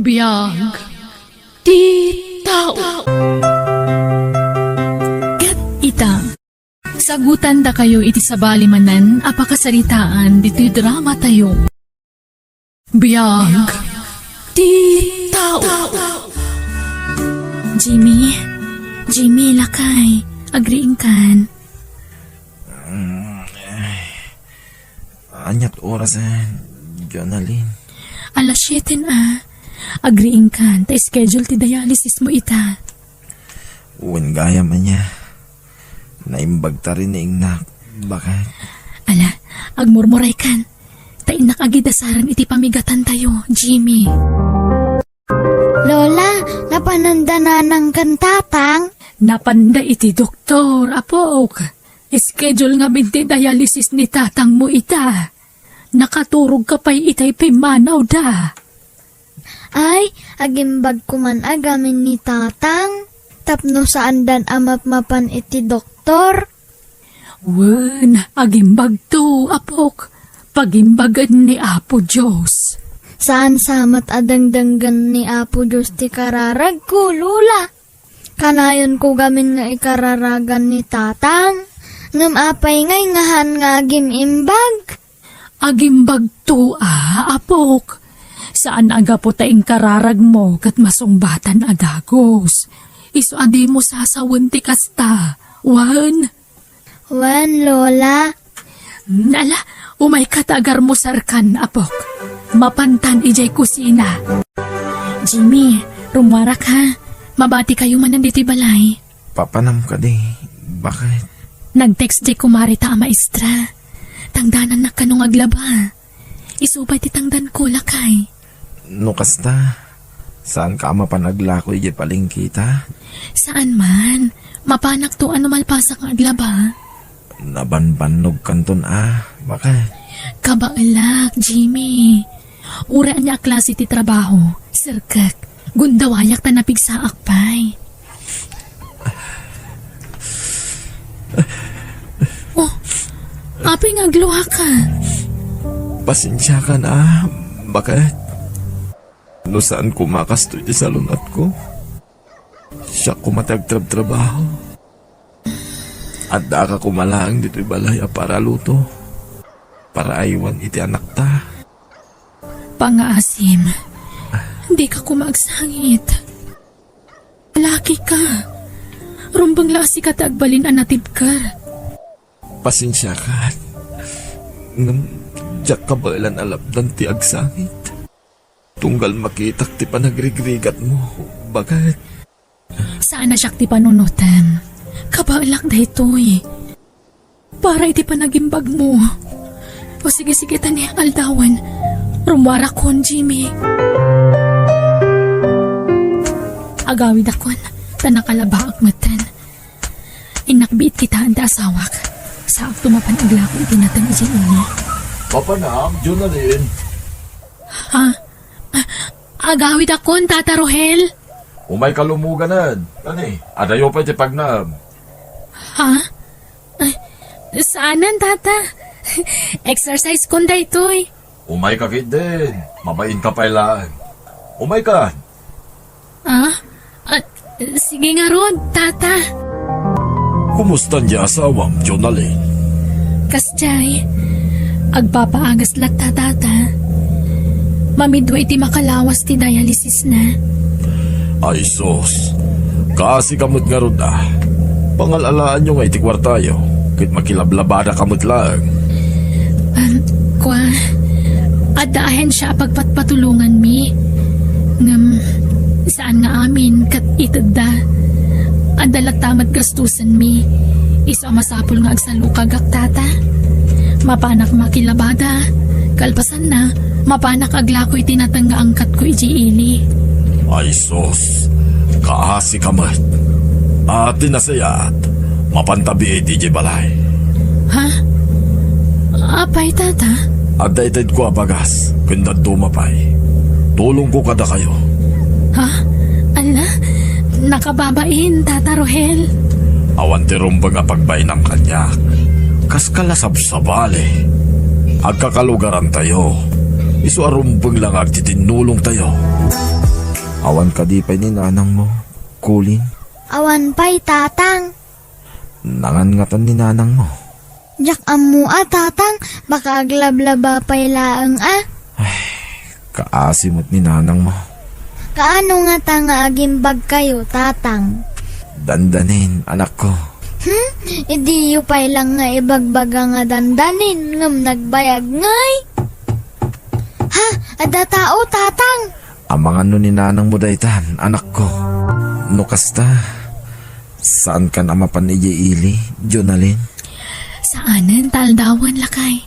Biyag ti tao. Ket ita, sagutan da kayo iti sabali manan apakasaritaan dito'y drama tayo. Biyag ti tao. Jimmy, lakay, agriing kan. Anyat orasan, Jonalyn. Alas 7 na. Agriing kan, ta schedule ti dialysis mo ita. Uwan gaya man niya. Naimbag ta rin na ingnak. Bakit? Ala, agmurmuray kan. Ta inakagidasaran iti pamigatan tayo, Jimmy. Lola, napananda na ng kantatang? Napanda iti doktor, apok. Schedule nga binti dialysis ni tatang mo ita. Nakaturog ka pa'y itay pimanaw da. Ay, agimbag ko man agamin ni tatang. Tapno saan dan amap-mapan iti doktor? Wen, agimbag to, apok. Pagimbagan ni Apo Diyos. Saan samat adangdanggan ni Apo Diyos ti kararag ko, Lula? Kanayon ko gamin nga ikararagan ni tatang. Ngam apay ngay ngahan nga imbag. Agimbag to, apok. Saan aga po taing kararag mo kat masungbatan adagos. Iso adi mo sasawan ti kasta. Wan, Lola. nala, umay katagar mo sarkan, apok. Mapantan ijay kusina. Jimmy, rumwarak ha. Mabati kayo man nanditi balay. Papanam ka di. Bakit? Nag-text jay kumari ta maestra. Tangdanan na kanong aglaba. Isubay ti tangdan ko lakay. No kasta? Saan ka mapanaglakoy di paling kita? Saan man? Mapanak to ano malpasa nga aglaba. Nabanbanog kanton Bakit? Kabaalak, Jimmy. Uraan niya klase ti trabaho. Sirkak, gundawayak ta napigsaak pay. Oh, apay nga agluha ka. Pasensya ka na. Bakit? No saan kumakastoy di sa lunat ko? Siya kumatagtrab-trabaho. At da ka kumalaang dito'y balay para luto. Para aywan iti anak ta. Pangaasim, hindi ka kumagsangit. Laki ka. Rumbang lasi ka tagbalin anatibkar. Pasensya ka. Ngam, diyak ka ba ilan alapdan ti agsangit? Tunggal makitak ti panagrigrigat mo. Bakit? Saan na siya ti panunutan? Kabaalak da ito'y. Para iti panagimbag mo. O sige tani aldawan. Rumwara kon, Jimmy. Agawid akon. Tanakalabaak matan. Inakbiit kita anda asawak. Saak tumapan aglako itinatang isin niya. Papanam, Jonalyn. Ha? Agawid akon, Tata Rohel. Umay kalumuganan. Tani, adayo pa iti pagnam. Ha? Ay, saanan, Tata? Exercise kon da ito'y. Umay ka kit din. Mabain ka pailaan. Umay ka. Ah? Sige nga ron, Tata. Kumusta niya asawam, Jonalyn? Kasjay, agpapaagas latta, Tata. Mamidwa iti makalawas ti dialysis na. Ay sos, kasi kamot nga ron Pangalalaan nyo nga iti kwartayo, kit makilablabada kamot lang. Adahen siya pagpatpatulungan mi. Ngam, saan nga amin kat itadda. Adalat tamat gastusan mi. Iso masapul nga agsalukagak, Tata. Mapanak makilabada. Kalpasan na, mapanak aglako'y tinatangga angkat ko ijiili. Ay sos, kaasi kamot. At tinasayat, mapantabi iti balay. Ha? Apay, Tata? At daitid ko apagas, kundad tumapay. Tulong ko kada kayo. Ha? Ala? Nakababain, Tata Rohel. Awan ti rumbang apagbay ng kanyak. Kas kalasab sa bali. Agkakalugaran tayo. Isu arumbang lang agtitinulong tayo. Awan ka di pa ni nanang mo, Kulin. Awan pa'y tatang. Nangangatan ni nanang mo. Jak amu tatang, baka aglablaba pa'y laang Kaasimot ni nanang mo. Kaano nga ta nga agimbag kayo, tatang? Dandanin, anak ko. Idi yu pa'y lang nga ibagbaga nga dandanin, ngam nagbayag ngay. Ha, ada tao, tatang. Amang ano ni nanang mo daytan, anak ko. No kasta, saan ka na mapaniyili, Jonalyn? Saanan taldawan lakay.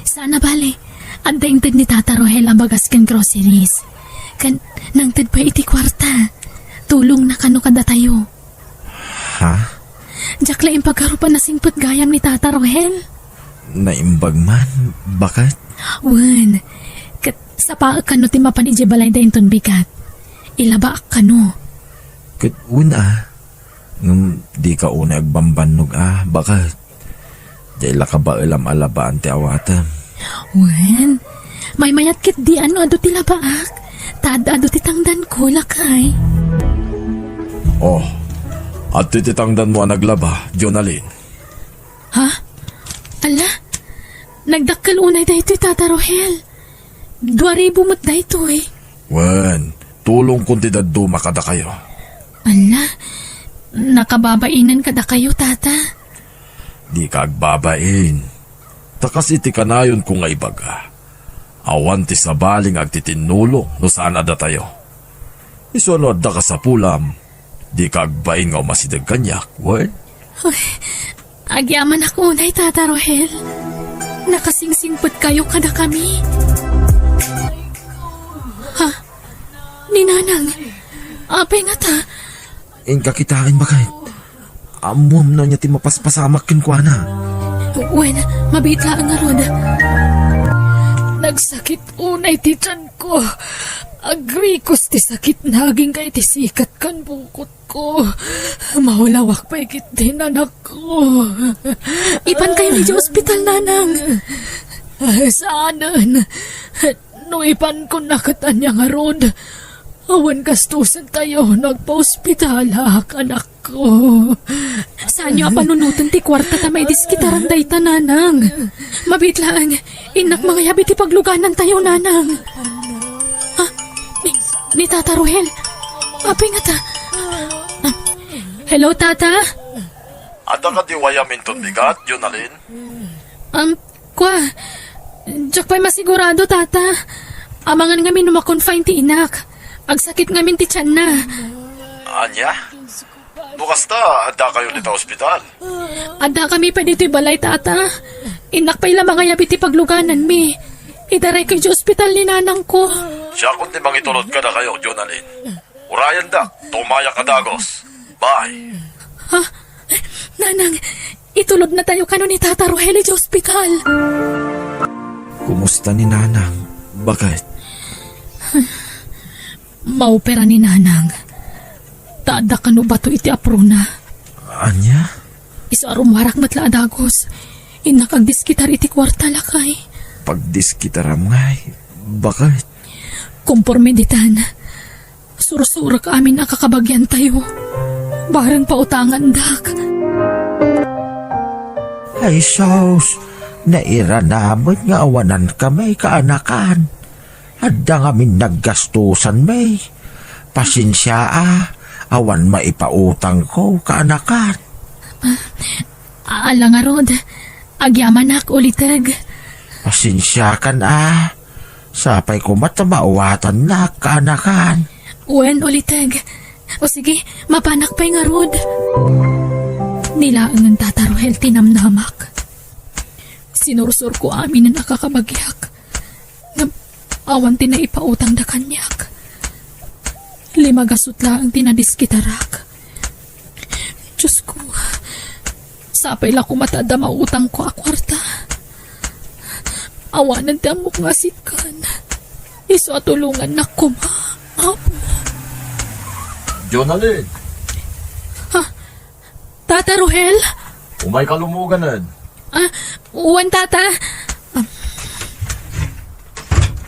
Sana bale, antayin ni Tata Rohel ang bagas kan groceries. Kan, nang tad pa iti kwarta. Tulong na kano kada tayo. Ha? Diyak laing pagkarupan na singpot gayam ni Tata Rohel. Naimbag man? Bakit? Wan, kat sa paa kano ti mapanidya balay da inton bigat. Ilaba kano. Una, di ka una agbambanog bakit? Dahil ka ba alam alabaan ti awatam? Wan, may mayat kit di ano ado ti labaak. Tad ado ti tangdan ko lakay. Oh, at tititangdan mo ang naglaba, Jonalyn. Ha? Ala, nagdakkal unay da ito Tata Rohel. 2,000 mo't da ito Wen, tulong kung tidaddo makada kayo. Ala, nakababainan kada kayo, Tata. Di ka agbabain. Takas iti kanayon kung nga ibaga. Awan ti sabaling agtitinulong no saan ada tayo. Isunod da ka sa pulam. Di ka agbain nga umasidag kanyak, wen? Agyaman ako unay, Tata Rohel. Nakasingsingpot kayo kada kami. Ha? Ninanang, apay nga ta. Inka kitain bakit? Amuam na niya ti mapaspasamak kinkwana. Wen, mabitla ang arod. Nagsakit unay ti tiyan ko. Agrikos ti sakit naging kay ti sikat kan bukot ko. Maulawak pa ikit din anak ko. Ipan kayo ni ospital, nanang. Saanan? No ipan ko nakatanya nga rod. Awan gastusan tayo, nagpa-ospital anak ko. Saan niyo panunutan ti kwarta ta may diskitaran day ta, nanang? Mabitlaan, inak mga yabi ti pagluganan tayo, nanang. Ha? Ni Tata Rohel? Apay nga ta. Hello, Tata? Ada ka di wayamin ton bigat, Jonalyn? Kwa, diyak pa'y masigurado, Tata. Amangan ngamin numakonfine ti inak. Agsakit ngamin ti tiyan na. Anya? Bukas ta, ada kayo dito ospital. Ada kami pa dito balay, Tata. Inak pa'y lamang nga yabi ti pagluganan mi. Idaray kayo di ospital ni nanang ko. Siya kung di bang itulod ka na kayo, Jonalyn. Urayan da, tumaya ka dagos. Bye. Ha? Nanang, itulod na tayo kano ni Tata Rohel di ospital. Kumusta ni nanang? Bakit? Maopera ni nanang. Tada kano ba to iti aprona? Anya? Iso arumwarak matla adagos. Inak ang diskitar iti kwarta lakay. Pagdiskitaram ngay. Bakit? Kumporme ditan. Surusura ka amin ang kakabagyan tayo. Barang pautangan dak. Ay sos, nairanamot nga awanan kami kaanakan. Adda nga min naggastusan may. Pasensya awan maipautang ko kaanakan. Aala nga rod, agyaman ak ulitag. Pasensya kan sapay ko matamawatan na kaanakan. Uen ulitag. O sige, mapanak pa'y nga rod. Nilaang ng Tata Rohel tinamnamak. Sinursur ko amin na nakakabagyak. Awan tinaipautang da kanyak. 5 gasutla ang tinadiskitarak. Diyos ko, sapay lang kumatada mautang ko akwarta. Awanan ti amok nga sitkan. Iso atulungan na kuma. Apo. Jonalyn, Tata Rohel? umay kalumuganan. Uwan, Tata.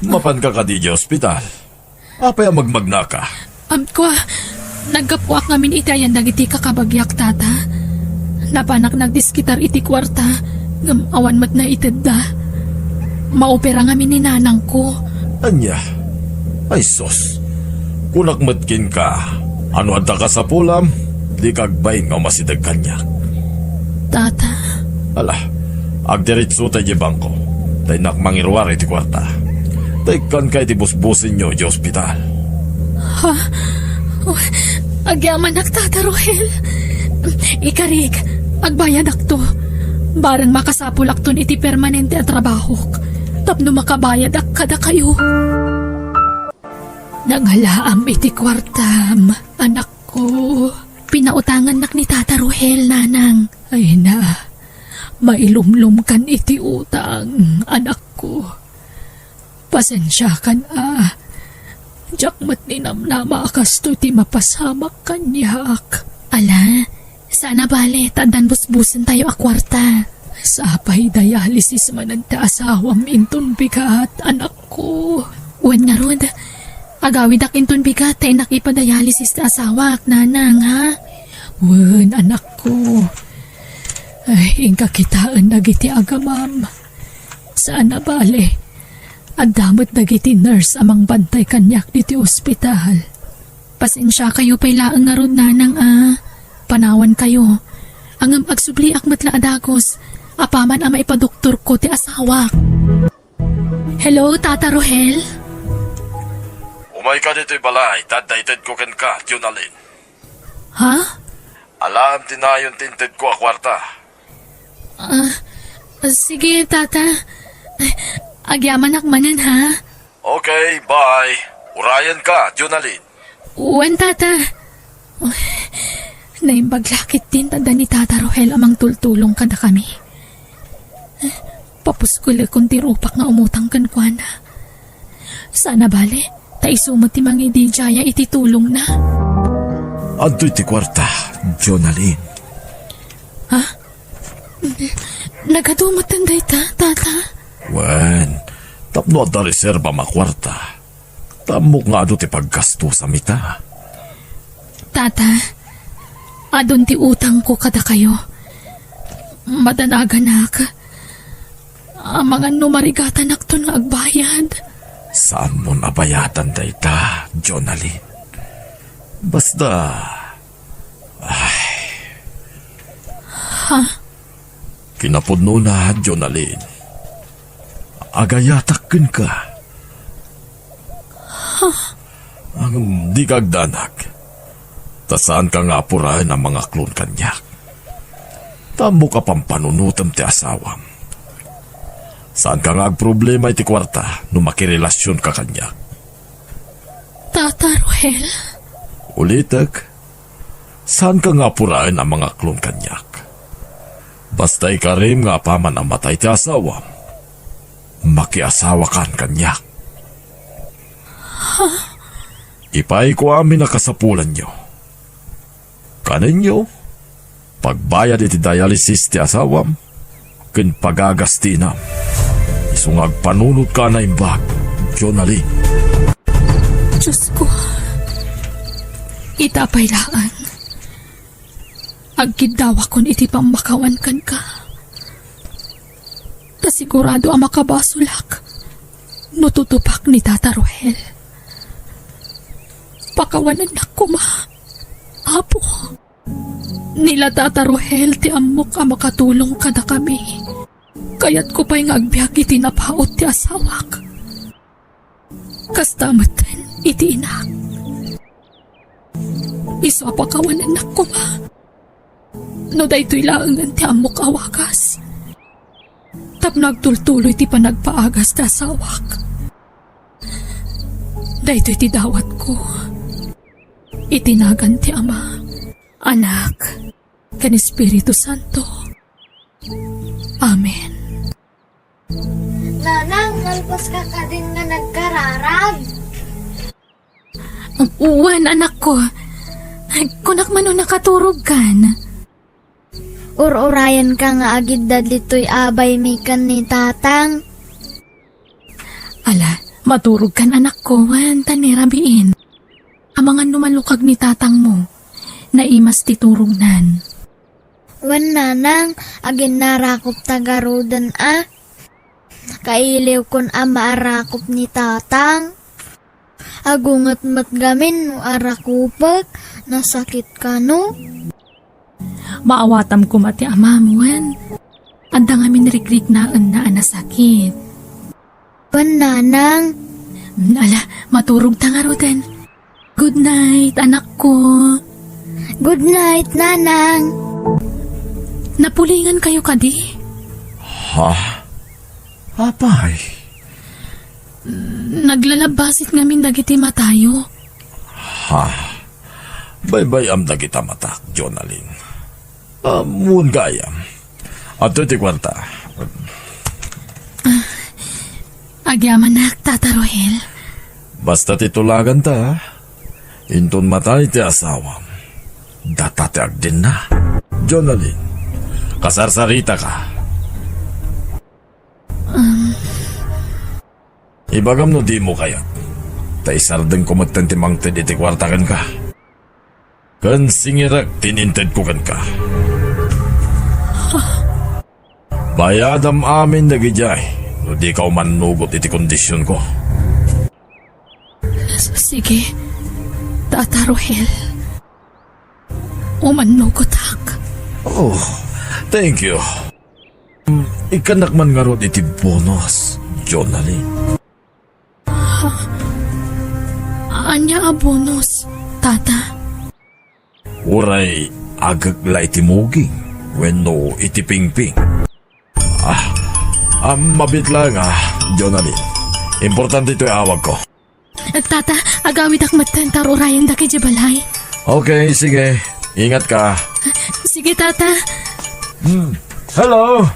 Mapan ka di ospital. Apay magmagna ka. Ko, nagkapuak ngamin itayan dagiti kakabagyak tata. Napanak nagdiskitar iti kwarta, ngam awan mat na itedda. Maopera ngamin ni nanang ko. Anya, ay sos. Kunak matkin ka, ano adda ka sa pulam, di kagbay nga masidag kanya. Tata, Ala, agdiritso tayo di bangko. Tay nakmangirwar iti kwarta. Tay kan kay ti busbusin nyo di ospital. agyaman nak tata Rohel. Ikarig, agbayad akto. Barang makasapulak ton iti permanente at trabahok. Tapno makabayad ak kada kayo. Nangalaam iti kwartam, anak ko. Pinautangan nak ni Tata Rohel, nanang. Ay na, mailumlum kan iti utang, anak ko. Pasensya kan Jakmat ni namnama kasto ti mapasamak kanyak. Ala, sana bale, tandan busbusan tayo akwarta. Sapay dialysis mananta asawam inton bigat, anak ko. Uwan nga rod, agawid ak inton bigat ay nakipadialysis ta asawak, nanang ha? Uwan, anak ko. Ay, ingka kitaan nagiti agamam. Sana bale, adamot nagiti nurse amang bantay kanyak diti ospital. Pasensya kayo pay laang nga rod, nanang Panawan kayo. Angam agsubli akmat la adagos. Apaman ang maipadoktor ko ti asawak. Hello, Tata Rohel? Umay ka dito'y balay, tadaited ko ken ka, Junalyn. Ha? Alam tinayon tinted ko akwarta. Sige, Tata. Agyaman akmanan, ha? Okay, bye. Urayan ka, Junalyn. Uwan, Tata. Naimbaglakit din tanda ni Tata Rohel amang tultulong kada kami. Papuskula kung tirupak nga umutang kan kuana. Sana bale, taisumat ti mga idijaya ititulong na. Anto'y ti kwarta, Junalyn. Nagadumot tanday Tata. Wen, tapno at na reserba makwarta. Tamok nga ado ti paggasto sa mita. Tata, adon ti utang ko kada kayo. Madanagan ang mga numarigatan akto nga agbayad. Saan mo nabayatan dayta, Junalyn? Basta... Kinapudno na, Junalyn. Agayatakin ka. Ang di kagdanag. Tasaan ka nga apurahan ang mga klon kanyak. Tamo ka pampanunutam ti asawam. Saan ka nga problema iti kwarta no makirelasyon ka kanyak? Tata Rohel? Ulitak, saan ka nga apurahan ang mga klon kanyak? Basta ikarim nga paman ang matay ti asawam. Makiasawa kan kanyak. Ipay ko amin na kasapulan nyo. Kanin nyo, pagbayad iti dialysis ti asawam, kin pagagastinam. Isungag panunod ka na imbag, Junalyn. Diyos ko, itapay laan. Agkidawa kon iti pamakawan kan ka. Kasigurado ang makabasulak. Nututupak ni Tata Rohel. Pakawanan na ko, ma. Apo. Nila Tata Rohel ti amok ang makatulong kada kami. Kaya't ko pa'y ngagbiag iti napaot ti asawak. Kastamatan iti inak. Iso pakawanan na ko, ma. No daytoy laangan ti amok awakas. Tap nagtultuloy ti panagpaagas ti asawak. Daytoy ti dawat ko. Itinagan ti Ama, Anak, kan Espiritu Santo. Amen. Nanang, nalpas ka din nga nagkararag. Uwan, anak ko. Kunak man nakaturog kan. Urayan ka nga agid dadlitoy abay may kan ni tatang. Ala, Maturog kan anak ko, wan, tanirabiin. Amangan numalukag ni tatang mo, na imas titurugnan. Wan nanang, agin narakop tagarodan Kailiw kun maarakop ni tatang. Agungat matgamin mo arakupag, nasakit ka no? Maawatam ko mati amamuan. Anda nga minrikrik na nasakit. Wan nanang, Ala, maturog tangarodan. Good night, anak ko. good night nanang. Napulingan kayo kadi? Ha? Apay? Naglalabasit ngamin dagiti matayo. Ha? Baybay am na kita matak, Jonalyn. Amun gayam. Ato ti kwarta. Agyaman na, Tata Rohel. Basta titulagan ta, inton matay ti asawam. Datatag din na. Jonalyn, kasarsarita ka. Ibagam no di mo kaya. Taisardeng kumatan timang iti kwartakan ka. Kan singirak tininted ko kan ka. Bayadam amin nagijay. No di ka manugot iti kondisyon ko. Sige, Tata Rohel. Umanugot hak. Oh, thank you. Ikanak man nga ron iti bonus, Jonalyn. Anya a bonus, Tata? Uray agagla iti muging, wenno iti pingping. Mabit lang Jonalyn. Importante ito awag ko. Tata, agawid akmatan tarurayan da kay Jabalay. Okay, sige. Ingat ka. Sige, Tata. Hello?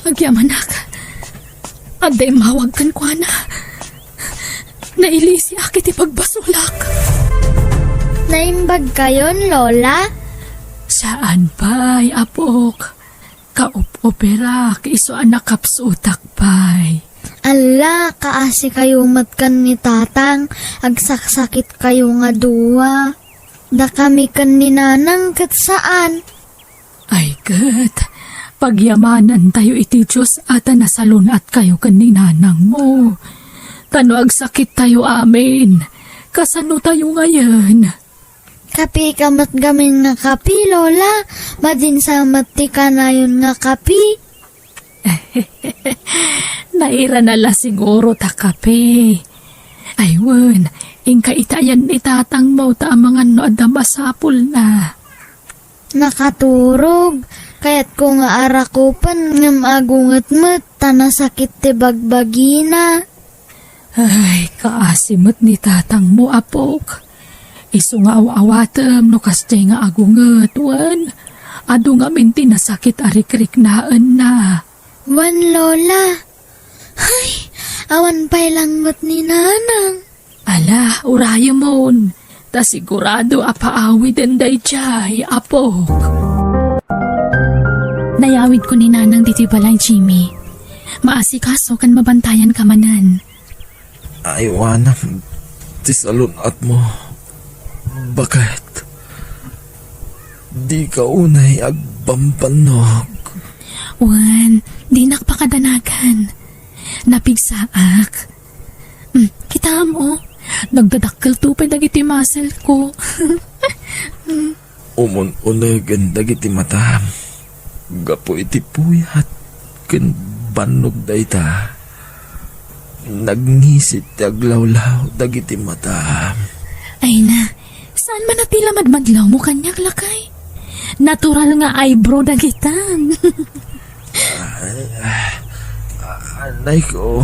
Agyamanak. Aday mawag kan ko na. Nailisi akit ipagbasulak. Naimbag kayon, Lola? Saan pa'y, apok? Kaup-opera, kaiso anak kapsutak pa'y. Ala, kaasi kayo matkan ni tatang, agsaksakit kayo nga duwa. Da kami kan ni nanang kat saan? Ay, kat. Pagyamanan tayo iti Diyos at nasalunat kayo kaninanang mo. Tano agsakit tayo amin. Kasano tayo ngayon? Kapi kamat gamin nga kapi, Lola. Madinsamat ti ka na yun nga kapi. Naira na la siguro ta kape. Aywan, ingka itayan ni tatang mo ta mga no adamasapol na. Nakaturog. Kaya't ko nga arakupan ngam agungat-mat tanasakit ti bagbagina. Ay, kaasimot ni tatang mo, apok. Isu nga awawatem no kastay nga agungat, wan. Ado nga minti nasakit arikrik naan na. Wan, Lola. Ay, awan pa'y langmat ni nanang. Ala, uraya mon. Ta sigurado apaawi den day jay, apok. Nayawid ko ni nanang diti balay, Jimmy. Maasikaso kan mabantayan ka manan. Aywanam, ti salunat mo. Bakit? Di ka unay agbambanog. Wan, di nakpakadanagan. Napigsaak. Kita mo, nagdadakkel tupay dagiti muscle ko. Umun-unagan dagiti matam. Gapo iti puyat. Ken banog dayta. Nagnisit aglawlaw dagiti matam. Ay na, saan man natila madmadlaw mo kanyak lakay? Natural nga eyebrow dagitan. Anay ko,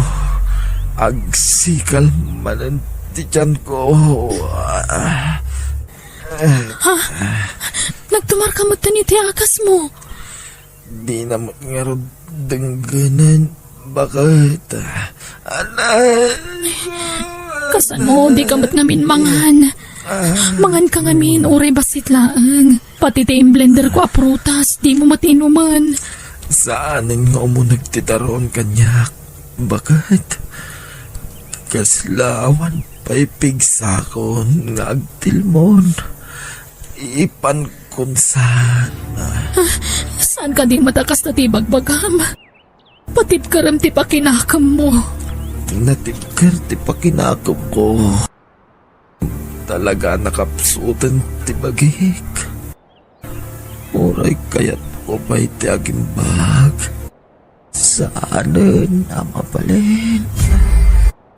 agsikal manan ti tiyan ko. Nagtumar ka ti akas mo. Di na magngaro dengganan. Bakit? Anay! Kasano, di ka ba't ngamin mangan? Mangan ka ngamin, oray basit laang. Pati tayong blender ko aprutas, di mo matinuman. Saanin nga mo nagtitaroon kanyak? Bakit? Kaslawan pa'y pigsakon nga agtilmon. Ipan kun sana. Saan ka di matakas na ti bagbagam? Patip karam ti pakinakam mo. Natikar ti pakinakam ko. Talaga nakapsutan ti bagik. Uray kaya't ko pa'y ti agimbag. Saanan na mapalin.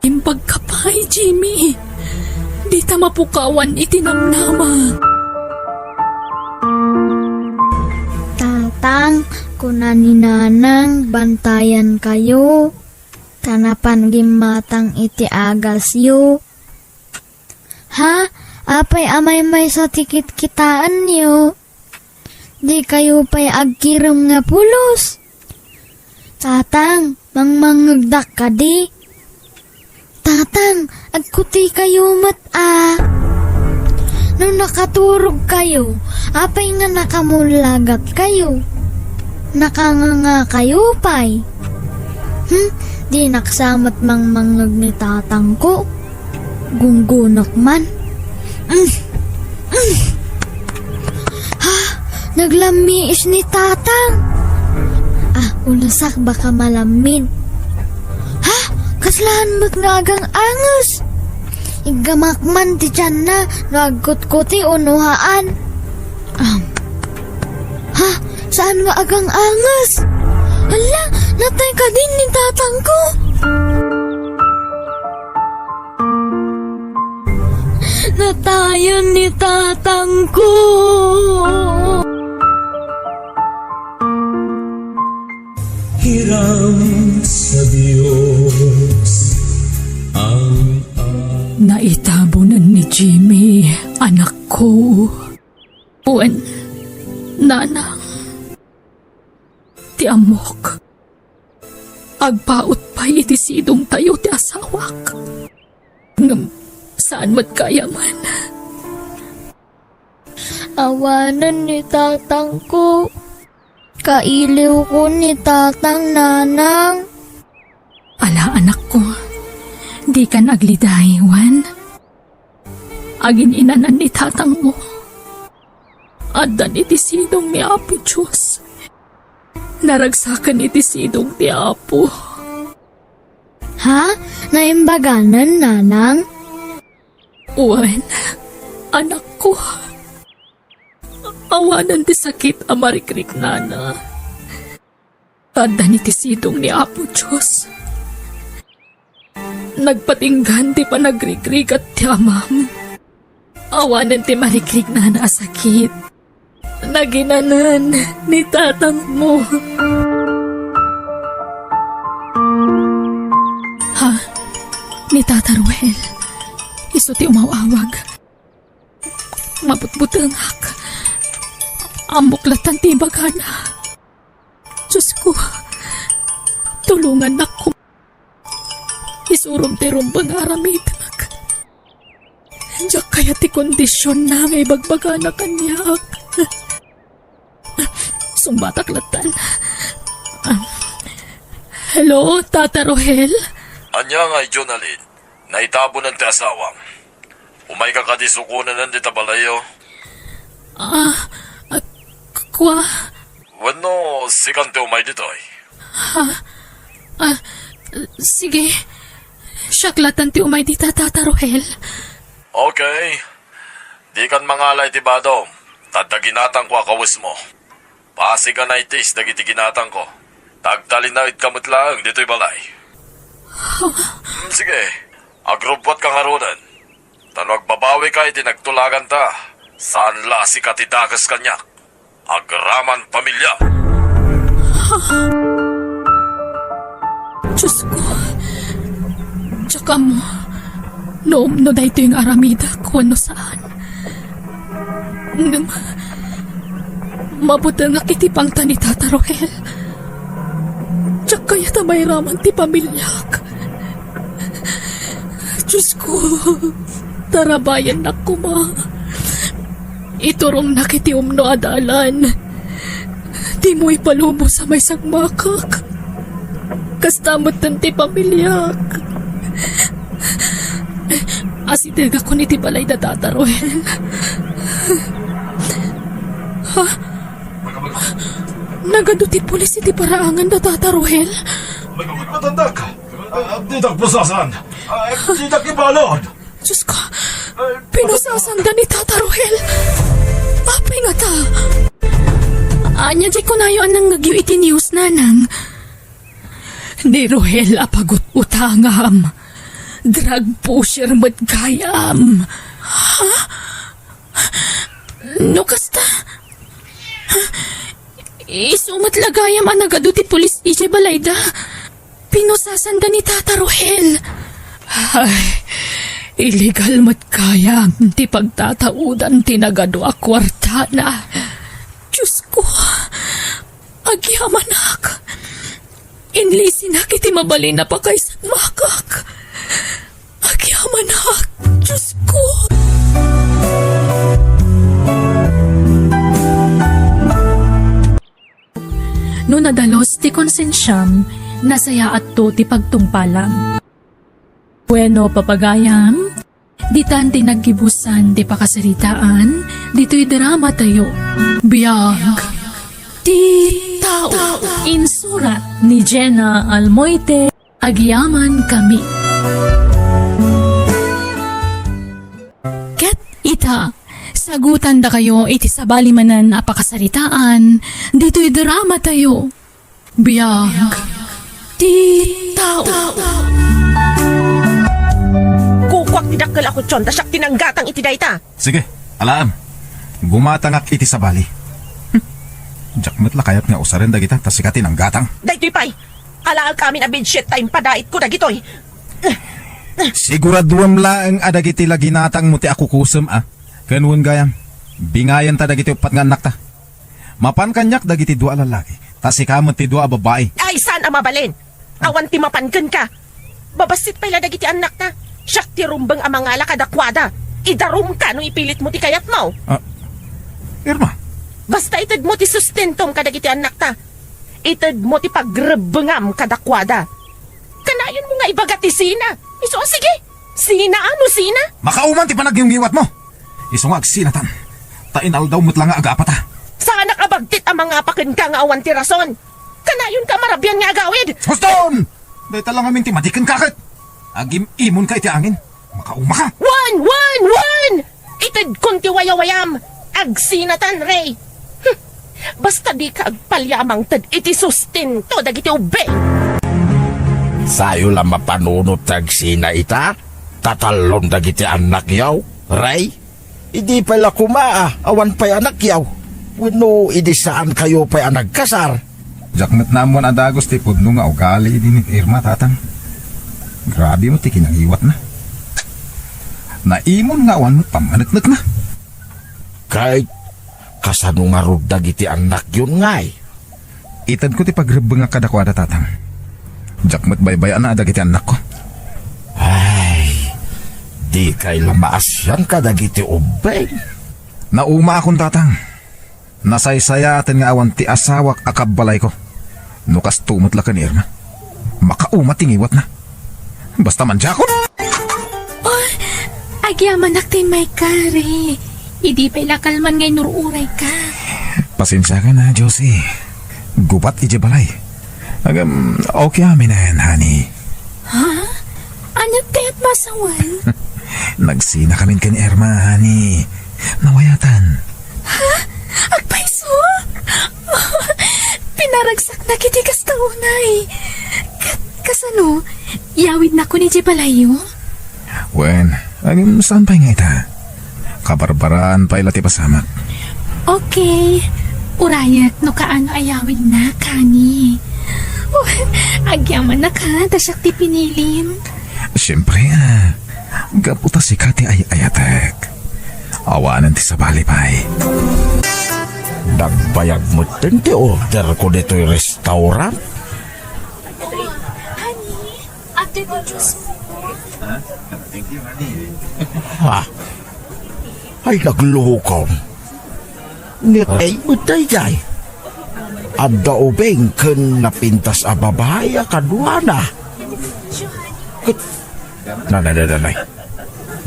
Imbag ka pa'y, Jimmy. Di ta mapukawan itinamnama. Tatang, kuna ni nanang bantayan kayo. Tanapan gimatang iti agas yu. Ha? Apay amay may sa tikit kitaan niyo. Di kayo pa'y agkiram nga pulos. Tatang, mangmangagdak ka di. Tatang, agkuti kayo Nung nakaturog kayo, apay nga nakamulagat kayo. Nakanganga kayo pa'y. Di naksamat mangmangag ni tatang ko. Gunggunak man. Ha? Naglamiis ni tatang. Ulasak baka malamin. Ha? Kaslahan mo't nga agang angas. Igamakman ti tiyan na nagkut-kuti unuhaan. Ha? Saan nga agang angas? Hala, natay ka din ni tatang ko. Natayan ni tatang ko. Hiram sa Diyos ang Naitabunan ni Jimmy, anak ko. Buwan, nanang. Ti amok. Agpaot pa iti sidong tayo ti asawak. Ngam, saan mat kaya man? Awanan ni tatang ko. Kailiw ko ni tatang nanang. Ala, anak ko. Di ka nagliday, Juan. Agin inanan ni tatang mo. Adan iti sidong ni Apo Diyos. Naragsakan iti sidong ti Apo. Ha? Naimbaganan, nanang? Juan, anak ko. Awanan ti sakit amarikrik nana. Adan iti sidong ni Apo Diyos. Nagpatinggan ti panagrikrik at ti amam. Awanan ti marikrik na sakit. Naginanan ni tatang mo. Ha? Ni Tata Ruel. Iso ti umawawag. Mabutbutangak. Ambuklatan ti bagana. Diyos ko. Tulungan ako. Isurum ti rumbang aramid. Diyak kaya ti kondisyon na may bagbaga na kanyak. Sumbatak-latan. Hello, Tata Rohel? Anya nga, Jonalyn. Naitabo ng ti asawam. Umay ka kadisukunan ng ditabalayo. Kwa? Wano, sikante umay ditoy. Sige. Syaklatan ti umay di Tata Rohel. Okay. Di kan mangalay ti badom. Tadaginatang ko akawis mo. Pasig ka na itis, dagiti ginatang ko. Tagtalin na itkamot lang, dito'y balay. Sige, agrupot kang harunan. Tanwag babawi ka iti nagtulagan ta. Saan lasi ka ti dakas kanyak? Agraman pamilya. Diyos ko. Tsaka mo. Noom no da ito yung aramida kung ano saan. Mabuta nga kitipang ta ni Tata Rohel. Tsaka yata may raman ti pamilyak. Diyos ko. Tarabayan na ko ma. Iturong nakiti umno adalan. Di mo ipalubo sa may sagmakak. Kastamot ng ti pamilyak. Asitig ako ni ti balay da Tata Roel. Ha? Nagaduti pulis iti paraangan da Tata Roel? Matandak! Di tagpusasan! Di takibalod! Diyos ko, pinusasanda ni Tata Roel. Apay nga ta. Anya di ko nayo anang nagyo iti news nanang. Ni Roel apagot utangam. Drug pusher madkayam. Ha? No kasta? Isumat lagayam ang nagaduti pulis ije balayda. Pinusasanda ni Tata Roel. Ay, illegal madkayam ti pagtataudan tinagado a kwarta na. Diyos ko, agyamanak. Inlisinak iti mabalin na pa kay makak. Agyamanak, Diyos ko. No nadalos ti konsensyam, nasaya at to ti pagtungpalam. Bueno papagayam, ditan ti naggibusan ti pakasaritaan, dito'y drama tayo. Biyag, ti tao, insurat ni Jenna Almoite, agyaman kami. Ket ita, sagutan da kayo iti sabali manan apakasaritaan, dito'y drama tayo. Biyag, ti tao. Kukwak tidakkel ako tyon, tasyak tinanggatang iti dayta. Sige, alam. Gumatangak iti sa bali. Jakmet la kayat nga usaren dagita tasikatin ang gatang. Daytoy pay, alaal kami na bedsheet time padait ko dagitoy. Siguraduam la ang adagiti lagi natang mo ti ako kusem Kanun gayam, bingayan ta dagiti upat nga anak ta. Mapan kanyak dagiti dua lalaki, tasikamat ti dua babae. Ay, saan ang mabalin? Awan ti mapanken ka. Babasit pala dagiti anak na. Siyak ti rumbang amang ala kadakwada. Idarum ka no ipilit mo ti kayat mo. Irma, Basta itad mo ti sustentom kadagiti anak ta. Itad mo ti pagrebengam kadakwada. Kanayon mo nga ibaga ti sina. Iso, sige. Sina ano sina? makauman ti panagyungiwat mo. Isungag sinatan, tain aldaw mo't lang nga aga ta. Saan nakabagtit ang mga pakin ka nga awan ti rason? Kanayon ka marabyan nga agawid. Huston! Dahil talang amin ti matikan kakit. Agim imon ka iti angin. Makauma ka. One! Itad kong ti wayawayam. Agsinatan, Ray. Basta di ka agpalyamang tad iti sustento dagiti ube. Sayo lang mapanunot tagsina ita, tatalon dagiti anak yaw, Ray. Idi pala kumaa, awan pa'y anak yaw. Wano, idi saan kayo pa'y nagkasar. Jakmet namon adagos ti pudno nga ugali din ni Irma tatang. Grabe mo ti kinangiwat na. Naimon nga awan mo pamanatnat na. Kay, kasano nga rod dagiti anak yun ngay. Itad ko ti pagrebeng nga kadakwada tatang. Jakmet baybayan na dagiti anak ko. Ay, di kay lamaas yan ka dagiti ubay. Nauma akong tatang. Nasaysayaten nga awan ti asawak akabalay ko. Nukas tumot la ka ni Irma. Makauma tingiwat na. Basta man jakot. Oh, agyaman naktin may kare. Idi pa ilakalman ngay nururay ka. Pasensya ka na, Josie. Gubat ije balay. Agam, okay amin na yan, honey. Ha? Anyat kaya't masawan? Nagsina kami ka ni Irma, honey. Nawayatan. Ha? Agpaiso? Pinaragsak na kiti kastaunay. Kasano? Yawid na ko ni Jibalayo? Wen, agam saan pa nga ita? Kabarbaraan pa ilati pasamat. Okay. Urayat no kaano ayawid na, kani. Agyaman na ka, tasyak ti pinilim. Siyempre, gaputa si Kati ay ayatek. Awanan ti sabali pa'y. Nagbayag mo din ti order ko dito'y restaurant. Honey, after the juice. Ha? Ay, nagluhukom. Nitay mo dayay. Adda ubeng ken napintas a babae a kadwana. Nanay.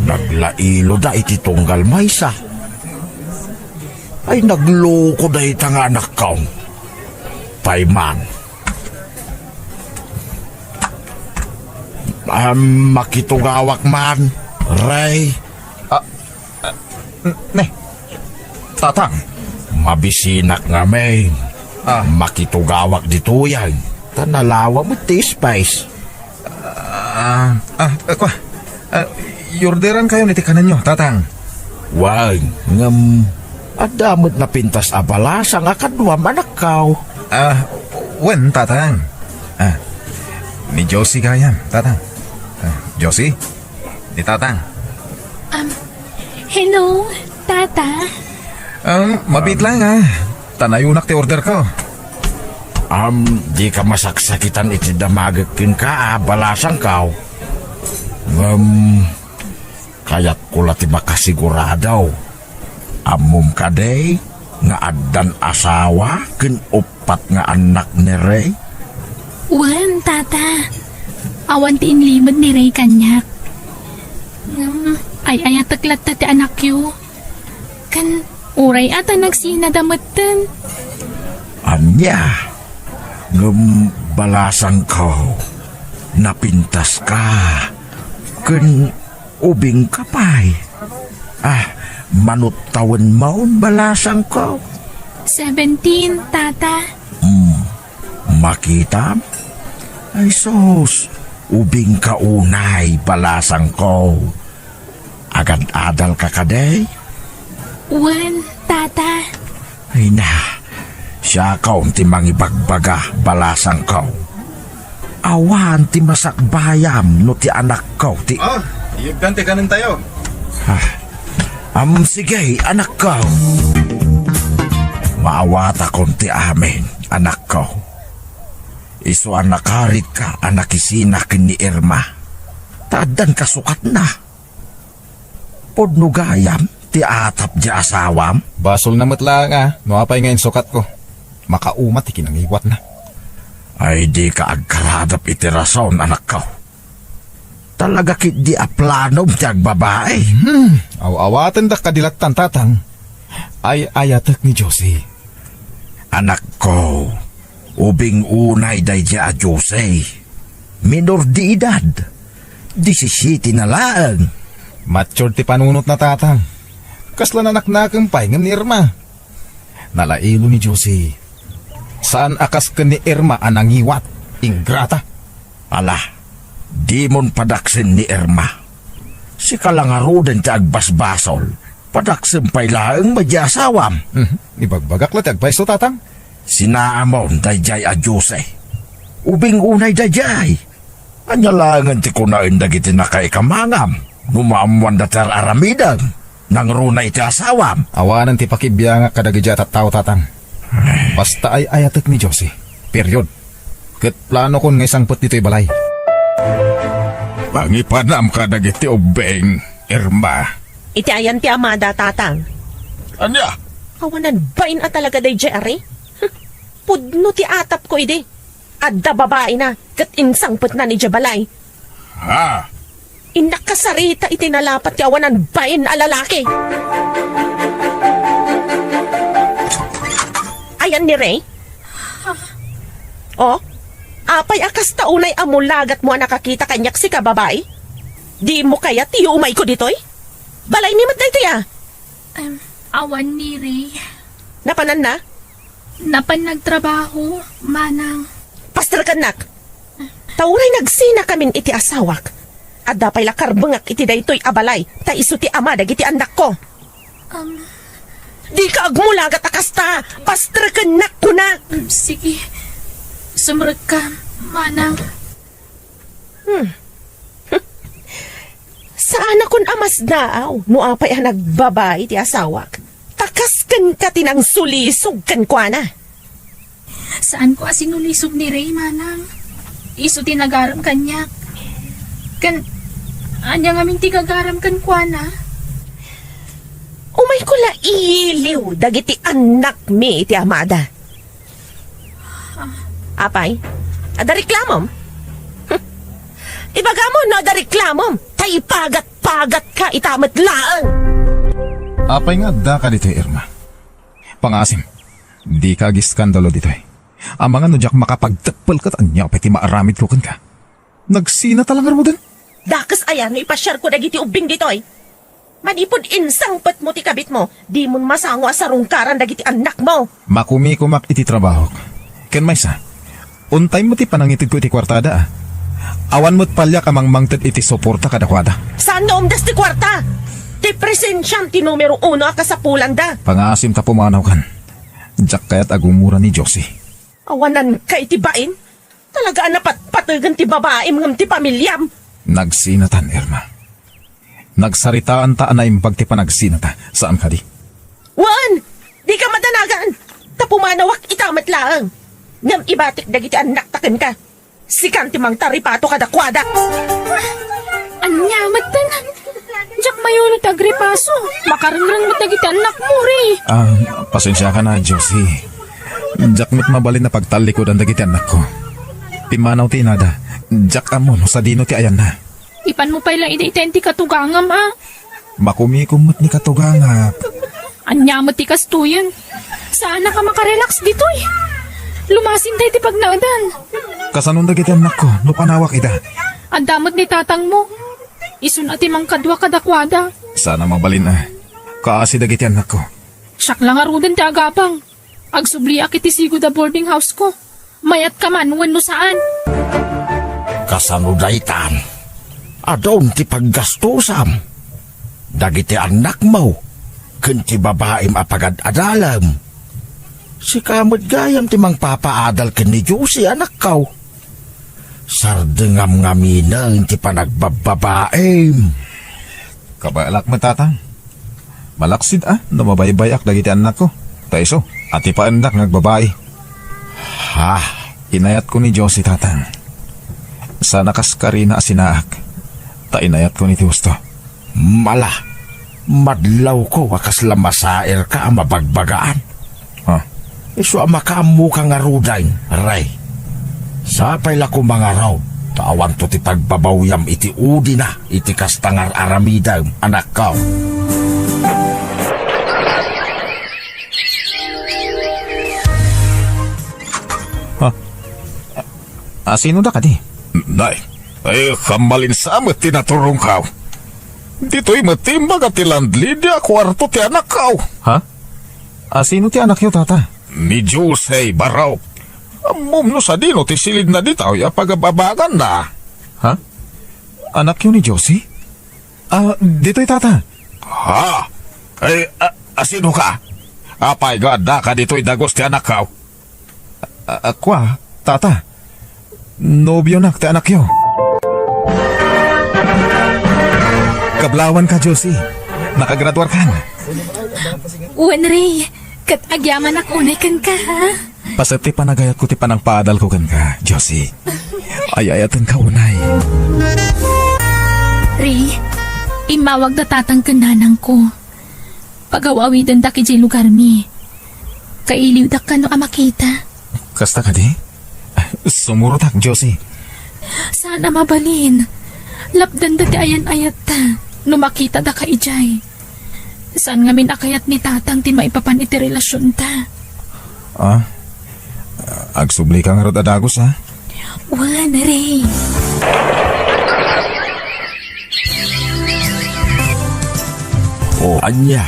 Naglailo da iti tunggal maysa. Ay nagloko da ita nga anak kaw. Payman. Makitugawak man, Ray. Ne, tatang. Mabisinak nga may. Makitugawak dito yan. Tanalawa mo ti spice. Yorderan kayo ni tikanan nyo, tatang. Wag, ngam. Adamot na pintas abalasa nga kadwa manakaw. Wen, tatang. Ni Josie kayam, tatang. Josie, ni tatang. Hello, tata. Mabit lang Tanayunak ti order ko. Di ka masaksakitan iti damagakin ka, balasang kaw. Kaya't kula ti makasiguradaw. Amom ka day, nga addan asawa, kin upat nga anak ni Ray. Wan, tata. Awan ti inlimod ni Ray kanyak. Ay ayataklat ta ti anak yu. Kan uray ata nagsinadamatan. Anya, balasang kaw, napintas ka, kin ubing kapay. Manutawan maun balasang kaw. 17, tata. Makita? Ay sos, ubing kaunay balasang ko. Agad-adal ka kaday? Wan, tata. Ay na, siya kaun ti mangibagbaga balasang ko. Awan ti masakbayam no ti anak ko ti... Yugdan tikanan tayo. Sige, anak ko. Maawata kon ti amin, anak ko. Iso anakarit ka, anak isinak ni Irma. Tadan kasukat na. Podnugayam, ti atap di asawam. Basol na matla no apay ngayon sukat ko. Makaumat ikinangiwat na. Ay di ka agkaradap iti rason, anak ko. Talaga kit di aplanom ti agbabae. Awawatan da kadilatan tatang. Ay ayatak ni Josie. Anak ko, ubing unay day di a Jose. Minor di edad. 17 na lang. Mature ti panunot na tatang. Kasla na naknakang paingam ni Irma. Nalailo ni Josie. Saan akas ka ni Irma anangiwat? Ingrata. Ala, di mon padaksin ni Irma. Si kalangaroden ti agbasbasol. Padaksin pa'y laang madyasawam. Ibagbagak la ti agpaiso tatang. Sinaamon dayjay a Jose. Ubing unay dayjay. Anyalangan ti kunain dagiti nakaikamangam. Numaamuan da ter aramidan. Nang runay ti asawam. Awanan ti pakibiyanga kadagidya at tao tatang. Basta ay ayatek ni Josie. Period. Ket plano kon nga isang put dito'y balay. Pangipanam ka dagiti ubeng, Irma. Iti ayan ti amada, tatang. Anya? Awanan bain a talaga day Jerry? Pudno ti atap ko ide. Adda babae na, kat insangput na ni Jabalay. Ha? Inakasarita iti nalapat ti awanan bain a lalaki. Ayan ni Ray? Oh, apay akas taunay amulagat mo nakakita kanyak si kababae? Di mo kaya ti umay ko ditoy? Balay ni matay tiya. Awan ni Ray. Napanan na? Napan nagtrabaho, manang. Pastor kanak. Tauray nagsina kamin iti asawak. At dapay lakar bengak iti daytoy abalay. Ta iso ti ama dagiti anak ko. Di ka agmulagat akasta. Pastor kanak ko na. Sige. Sumrag ka, manang. Saan akong amas daaw? No apay ang nagbabay ti asawak. Takaskan ka tinang sulisog kan kwa na. Saan ko asinulisog ni Ray, manang? Iso tinagaram kanyak. Anya nga minti kagaram kan kwa na? Umay ko la iliw dagiti anak mi iti amada. Apay, ada reklamom? Ibaga mo no ada reklamom. Tay pagat pa ibagat ka itamat laang. Apay nga da ka dito, Irma. Pangasim, di ka giskandalo dito eh. Ang mga nudyak makapagtapal ka tanya, pati maaramid ko ka. Nagsina talangar mo dun? Dakas ayan, no ipasyar ko dagiti ubing ditoy. Manipod insang pat mo ti kabit mo, di mo masangwa sa rungkaran dagiti anak mo. Makumi-kumak iti trabaho. Ken maysa, untay mo ti panangitid ko iti kwartada ah. Awan mo't palyak amang mangted iti suporta kadakwada. Saan na umdas ti kwarta? Ti presensyang ti numero 1 akasapulan da. Pangasim ta pumanaw kan. Diyak kaya't agumura ni Josie. Awanan ka itibain? Talaga napat-patagan ti babae ngam ti pamilyam. Nagsinatan, Irma. Nagsaritaan ta na imbag ti panagsinata. Saan ka di? Wan! Di ka madanagan! Tapumanawak itamat laang. Ngam ibatik dagiti anak taken ka. Sikan ti mang taripato kadakwada. Anya, matanan. Diyak mayunot agripaso. Makarangrang matagiti anak mo, Ray. Pasensya ka na, Josie. Diyak mo't mabalin na pagtalikod ang dagiti anak ko. Timanaw ti inada. Diyak amon sa dino ti ayan na. Ipan mo pa ilang iti katugangam, ah. Makumikumot ni katugangap. Anya mo ti kastuyan. Sana ka makarelax dito eh. Lumasin tayo ti pagnaudan. Kasanong dagiti anak ko, no panawak ida. Ang damot ni tatang mo. Isun ati mang kadwa kadakwada. Sana mabalin na. Kaasi dagiti anak ko. Siyak lang arudan ti agapang. Agsubli akit isigo da boarding house ko. Mayat ka man, wano saan. Kasanudaitan. Adon ti paggastusam. Dagiti anak mo. Kunti babaim apagad-adalam. Si kamot gayam ti mang papaadal ken ni Josie anak kaw. Sardengam ngaminang ti panagbababaim. Kabalak mo tatang. Malaksid na mabaybayak dagiti anak ko. Taiso, ati pa anak nagbabae. Ha? Inayat ko ni Josie tatang. Sa nakaskari na asinaak. Tainayat ko ni Tiusto. Mala. Madlaw ko wakas lamasair ka ang mabagbagaan. Ha? Iso ang makamu ka nga rudain, Ray. Sapay la ko mga raw. Tawan to ti pagbabawyam iti udi na. Iti kastangar aramida anak ka. Sino da ka di? Nay, ay kamalin sa amat tinaturong ka. Dito'y matimbag at tilandli di kwarto ti anak ka. Ha? Sino ti anak yo tata? Ni Jose Baraw. Mumno sa dino ti silid na ditaw ya pagababagan na. Ha? Anak yo ni Josie? Dito'y tata. Ha? Ay, sino ka? Apay gada ka dito'y dagos ti anak ka. Kwa, tata. Nobyo nak ti anak yo. Kablawan ka, Josie. Nakagraduar ka na. Uwan, Ray. Kat agyaman ak unay kan ka, ha? Pasati panagayat ko ti panangpaadal ko kan ka, Josie. Ayayatan ka unay. Ray, imawag na tatang kananang ko. Pagawawidan da ki lugar mi. Kailiw da ka no amakita. Kasta ka di? Sumurutak, Josie. Sana mabalin. Lapdan da ti ayan-ayat ta. Numakita da ka ijay. Saan nga min akayat ni tatang ti maipapan iti relasyon ta? Agsubli ka nga rod adagos, ha? Wala na, Ray. O anya,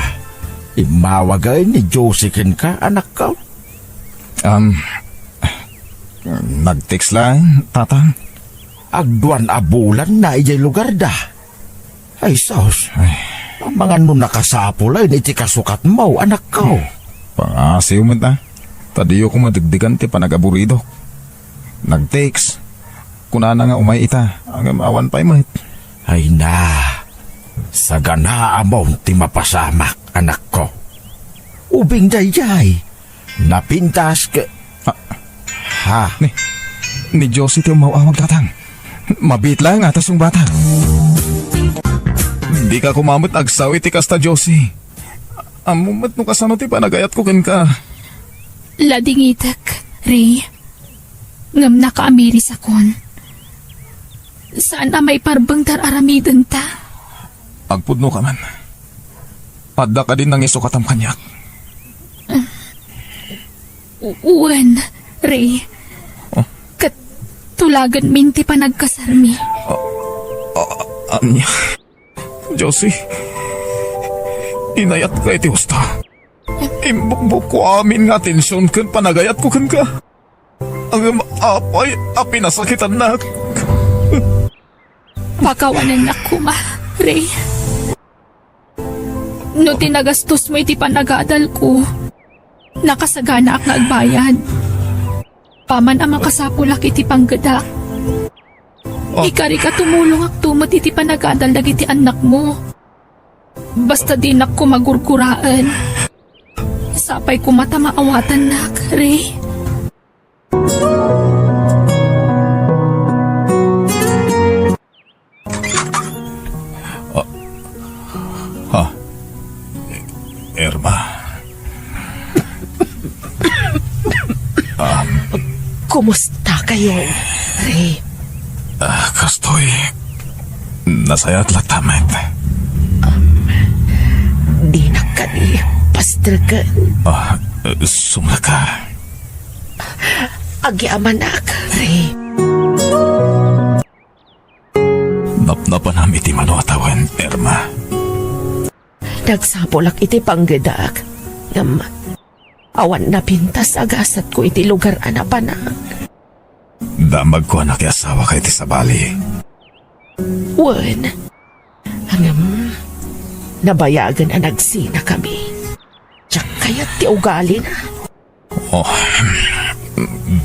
imawagay ni Josie ken ka anak ka. Nag-text lang, tatang. Agduan abulan na ijay lugar da. Ay sos, ang mga nun nakasapol ay iti kasukat mo anak ka. Pangasiw mo ta. Tadiyo ko madigdigan ti panagaburido. Nag-text. Kuna na nga umay ita. Ang awan pa'y mahit. Ay na, sa ganaa mo ti mapasamak anak ko. Ubing dayjay, napintas ka. Ha? Ni Josie ti umawawag tatang. Mabit lang atas yung bata. Hindi ka kumamot agsaw iti kasta Josie. Amumat no kasano ti panagayat ko ken ka. Ladingitak, Ray. Ngam nakaamiris akon. Saan may parbang dararamidan ta? Agpudno ka man. Adda ka din ng isukatam kanyak. Uwan, Ray. Katulagan minti pa nagkasarmi. Anya. Josie. Inayat ka iti husta. Imbukbuk ko amin nga tensyon kan panagayat ko kan ka. Ang apay, apinasakitan na. Pakawanan ako, ma, Ray. No tinagastos mo iti panagadal ko, nakasagana ak nagbayad. Paman ang makasapulak iti panggadak. Ikari ka tumulong ak tumot iti panagadal dagiti anak mo. Basta di nak ko magurkuraan. Sapay ko mata maawatan nak, Ray. Irma. Kumusta kayo, Ray? Kastoy. Nasayat latamet. Di na ka ni pastragan. Sumaka. Agyamanak, Ray. Napnapan namin iti manuatawan, Irma. Nagsapolak iti panggadak. Ngam, awan na pintas agasat ko iti lugar anapanag. Damag ko anak asawa kay iti sabali. Wan, hangam, nabayagan na nagsina kami. Tiyak kaya't ti ugali na.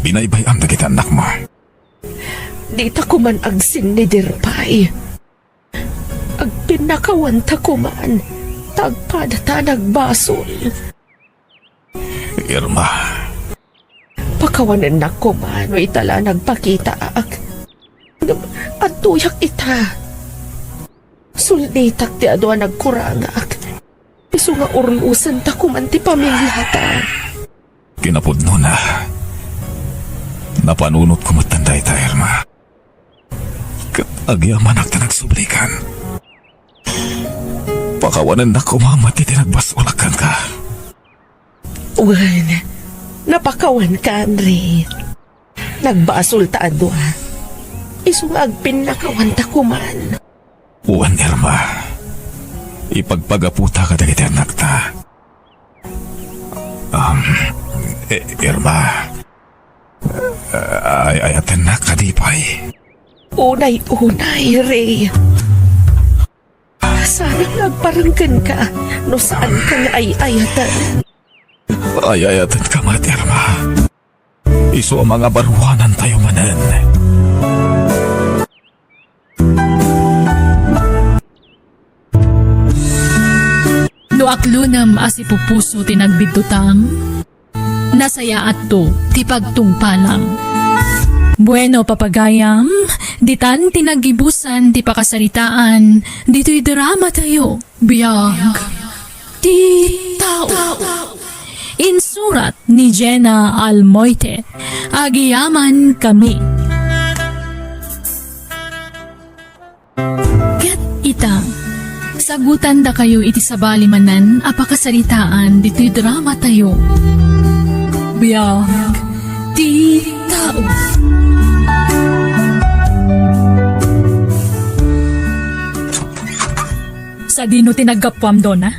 Binaybay ang dagiti anak mo. Di ta kuman agsin ni Dirpay. Agpinakawanta kuman. Tagpadata nagbasol. Irma. Pakawanan na kuman. May tala nagpakita ak. At tuyak ita. Sulnitak ti adwa nagkurangak. Iso nga urusan ta kuman ti pamilya ta. Kinapudno na. Napanunot ko matanda ita, Irma. Agyaman ak ta nagsublikan. Pakawanan na kumamat iti nagbasulakan ka. Uwan, napakawan ka, Andre. Nagbasol ta adwa. Isong agpinakawan ta kuman. Uwan, Irma. Ipagpagaputa ka dagiti anak ta. Irma. Ayatan na kadipay. Unay-unay, Ray. Sana nagparanggan ka no saan ka nga ay-ayatan. Ayatan ka mat, Irma. Iso ang mga baruanan tayo manan. No aklunam as ipupuso tinagbidtutam, nasaya atto ti pagtungpalam. Bueno, papagayam, ditan tinagibusan ti pakasaritaan, dito'y drama tayo, biyag, ti tao. Insurat ni Jenna Almoite, agiyaman kami. Ket ita, sagutan da kayo iti sabali manan, apakasaritaan, dito'y drama tayo, biyag, ti tao. Sa dino tinagkapwam doon, ha?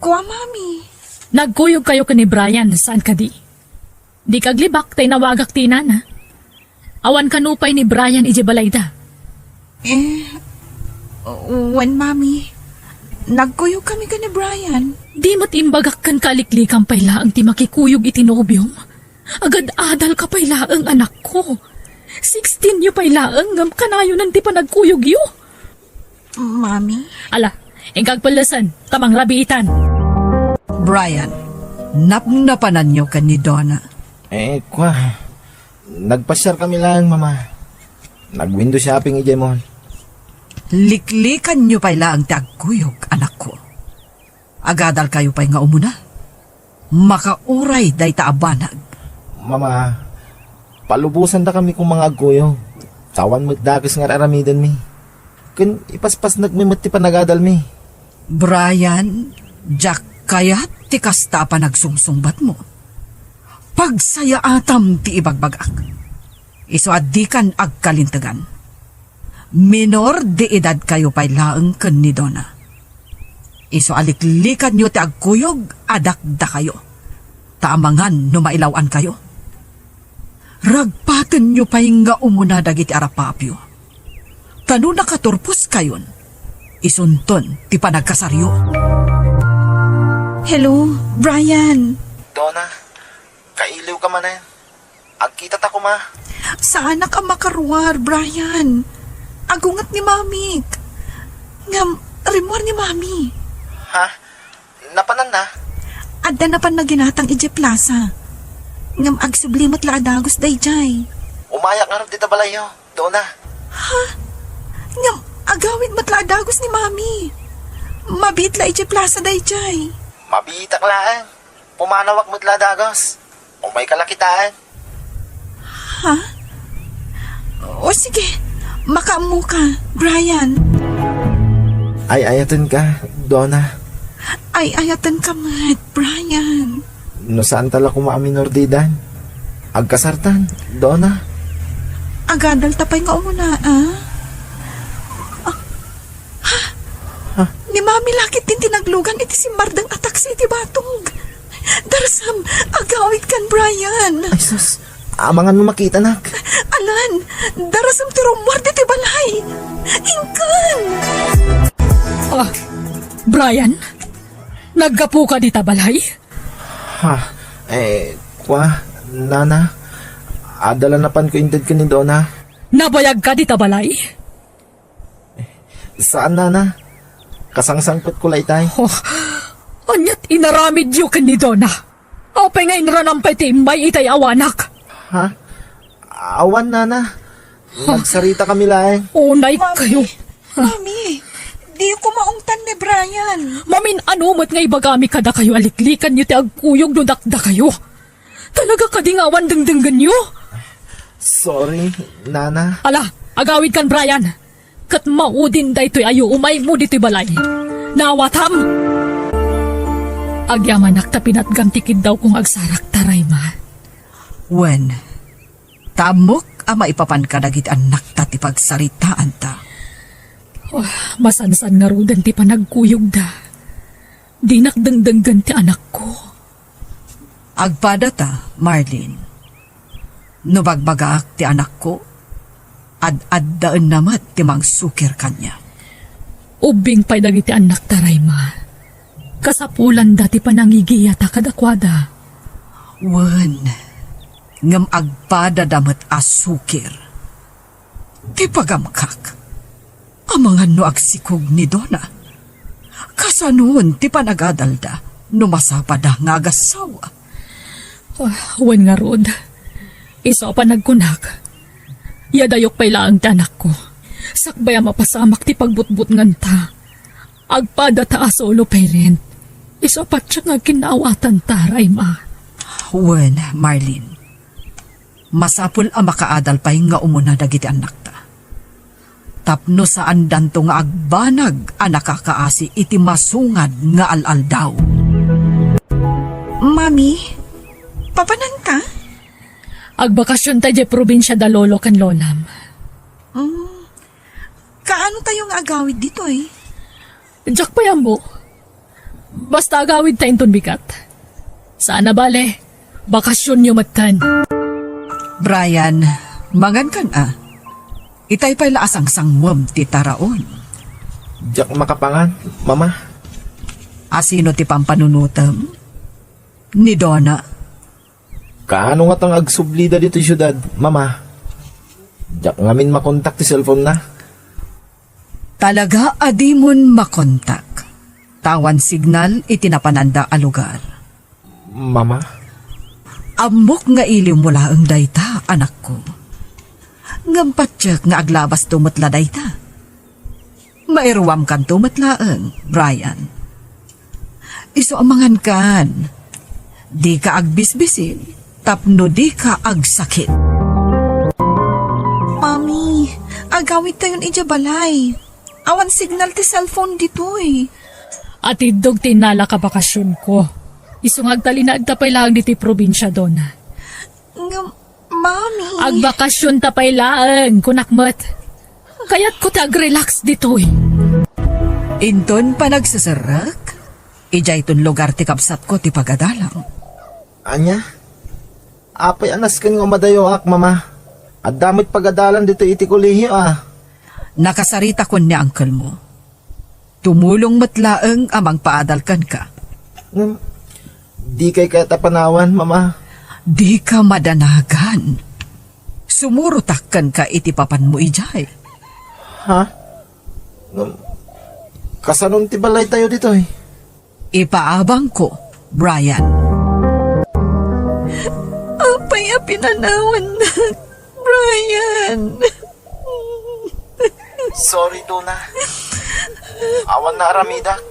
Kuha, mami. Nagkuyog kayo ka ni Brian, saan ka di? Di kaglibak, tay nawagak tinan, ha? Awan kanupay ni Brian ijebalayda. When, mami. Nagkuyog kami ka ni Brian. Di mo't imbagak kan kaliklikang paylaang ti makikuyog itinobyong. Agad adal ka paylaang anak ko. 16 yu paylaang ngam kanayo nanti pa nagkuyog yu. Mami? Ala, ingkag palasan, tamang rabiitan. Brian, napnapanan niyo ka ni Donna. Nagpasyar kami lang, mama. Nag-window shopping ije mo. Liklikan niyo pala ang tagkuyog, anak ko. Agadal kayo pa'y nga umuna. Makauray day taabanag. Mama, palubusan da kami kung mga agkuyo. Tawan magdagis nga aramidan mi. Kun ipaspas nagmimot ti panagadal mi. Brian, Jack kaya ti kasta pa nagsungsungbat mo. Pagsaya atam ti ibagbagak. Iso adikan agkalintagan. Minor di edad kayo pa'y laeng ken ni Donna. Iso aliklikan nyo ti agkuyog adakda kayo. Taamangan no mailawan kayo. Ragpaten nyo pa'y nga umuna dagiti arapapyo. Tano nakaturpos kayon. Isunton ti panagkasaryo. Hello, Brian. Donna, kailiw ka man eh. Agkita ta ko ma. Saan ka makaruar, Brian? Agungat ni Mami. Ngam, rimuar ni Mami. Ha? Napanan na? Adda na pan naginatang ije plaza. Ngam agsublimot la adagos dayjay. Umayak nga rin dito balayo, Donna. Ngam agawid matla adagos ni Mami. Mabit la ije plaza dayjay. Mabitak lang. Pumanawak mo't ladagos. Umay kalakitaan. Ha? O sige, makaamu ka, Brian. Ay ayatan ka, Donna. Ay ayatan ka mat, Brian. No saan tala kumaaminor didan? Agkasartan, Donna. Agadal tapay nga umuna, ah? Ha? Ni Mami lakit din tinaglugan iti si Mardang atak sa iti batog. Darasam, agawid kan, Brian. Ay sus, amangan mo makita nak. Alan, darasam ti rumwar iti balay. Ingkan! Ah, Brian? Naggapu ka di tabalay? Ha? Nana. Adala na pan ko indad ka ni Donna. Nabayag ka di tabalay? Saan, Nana? Kasangsangpot ko laytay. Oh, anyat inaramid yu ka ni Donna. Apay nga inranampay ti may itay awanak. Ha? Awan, Nana. Magsarita kami laeng. Unay kayo. Mami, di ko maungtan ni Brian. Mamin anumot nga ibagami kada kayo aliklikan nyo ti agkuyog no dakda kayo. Talaga kadingawan dengdenggan nyo. Sorry, Nana. Ala, agawid kan Brian. Kat maudin da ito'y ayo umay mo dito'y balay. Nawatam! Agyaman nakta pinatgamtikid daw kung agsarak taray ma. Wen, tamok ama ipapan ka dagiti anak ta ti pagsaritaan ta. Oh, masansan nga rudan ti panagkuyog da. Di nakdengdenggan ti anak ko. Agpada ta, Marlene. No bagbagaak ti anak ko, ad-addaan namat ti mangsukir kanya. Ubing pa'y dagiti anak taray ma. Kasapulan dati panangigiya ta kadakwada. Wen, ngam agpada damat asukir. Ti pagamkak, amangan no agsikog ni Donna. Kasanuon ti panagadalda, no masapada nga agasawa. Oh, wen nga rod. Iso pa nagkunak. Yadayok pa'y laang ti anak ko. Sakbaya mapasamak ti pagbutbut nganta. Agpada ta solo parent. Iso pa siya nga kinawatan taray ma. Wen, Marlene. Masapul ang makaadal pa'y nga umuna dagiti anak ta. Tapno saan danto nga agbanag ang nakakaasi iti masungad nga al-al daw. Mami, papanan ka? Agbakasyon tayo probinsya da lolo kan lolam. Kaano tayong agawid dito eh? Diyak pa yan mo. Basta agawid tayong tunbikat. Sana bale, bakasyon nyo matan. Brian, mangan kan Itay pa'y laasang sangwam ti taraon. Diyak makapangan, Mama. Asino ti pampanunutam? Ni Donna. Kaano nga tang agsublida dito yung syudad, Mama? Diyak ngamin makontak ti cellphone na. Talaga adimon makontak. Tawan signal itinapananda a lugar. Mama? Amok nga iliw mula ang dayta, anak ko. Ngampatyak nga aglabas tumatla dayta. Mairuwam kan tumatlaang, Brian. Iso amangan kan. Di ka agbisbisin, tapno di ka agsakit. Mami, agawid tayon ija balay. Awan signal ti cellphone dito eh. At idog tinala ka bakasyon ko. Isungag talinaag tapay lang diti probinsya doon. Mami. Agbakasyon tapay lang, kunakmat. Kaya't ko tag-relax dito eh. Inton pa nagsasarak. Ijay ton lugar ti kapsat ko ti pagadalang. Anya? Apay anas kan nga madayo ak, mama. At damit pagadalan dito iti kolehiyo Nakasarita ko ni uncle mo. Tumulong matlaeng amang paadalkan ka. Di kay kaya tapanawan, mama. Di ka madanagan. Sumurutakkan ka iti papan mo ijay. Ha? Kasanon ti balay tayo dito eh. Ipaabang ko, Brian. Apay a pinanawan na, Brian. Sorry, Dona. Awan na aramidak.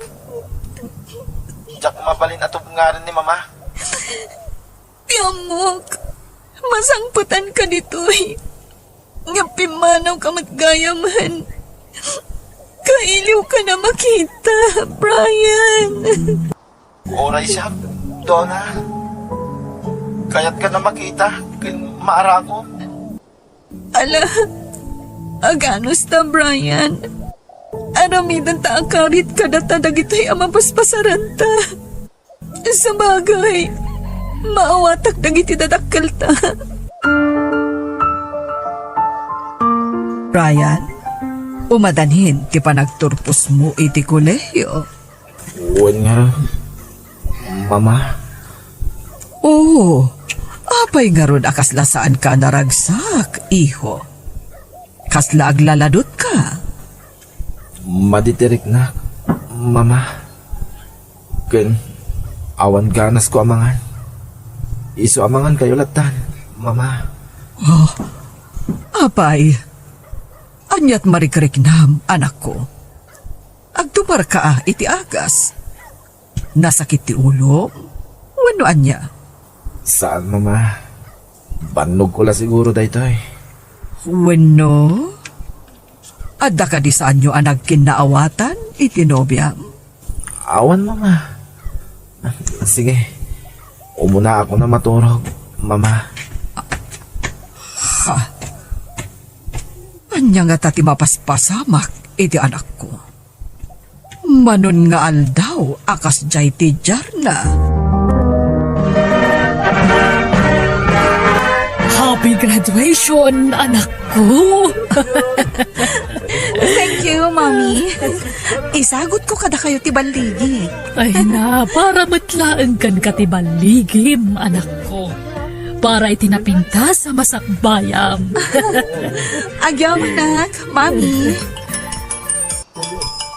Diyak mabalin atog nga rin ni mama. Tiamok, masangputan ka dito eh. Nga pimanaw ka matgayaman. Kailiw ka na makita, Brian. Oray siya, Dona. Kaya't ka na makita. Maara ko. Ala, aganos ta, Brian. Aramidan ta akarit ka data dagito'y amapaspasaran ta. Sa bagay, maawatak dagiti dadakkel ta. Brian, umadanhin ti panagturpos mo iti kolehiyo. Uwan nga, mama. Oo, apay nga ron akasla saan ka naragsak, iho. Kasla aglaladot ka. Maditirik na, mama. Ken, awan ganas ko amangan. Isu amangan kayo latan, mama. Oh, apay. Anyat marikrik-nam, anak ko. Agtumar ka iti agas. Nasakit ti ulo? Wano anya? Saan, mama? Banog ko la siguro dayto eh. Wano? Adda ka di saan nyo anag kinaawatan iti nobya? Awan, mama. Sige, umuna ako na maturog, mama. Ha? Anya nga tati mapaspasamak iti anak ko. Manon nga aldaw akas jay ti jarna. Happy graduation, anak ko! Thank you, Mami. Isagot ko kada kayo ti baligi. Ay na, para matlaan kan katibaligim, anak ko. Para itinapinta sa masakbayam. Agyaw, anak, Mami.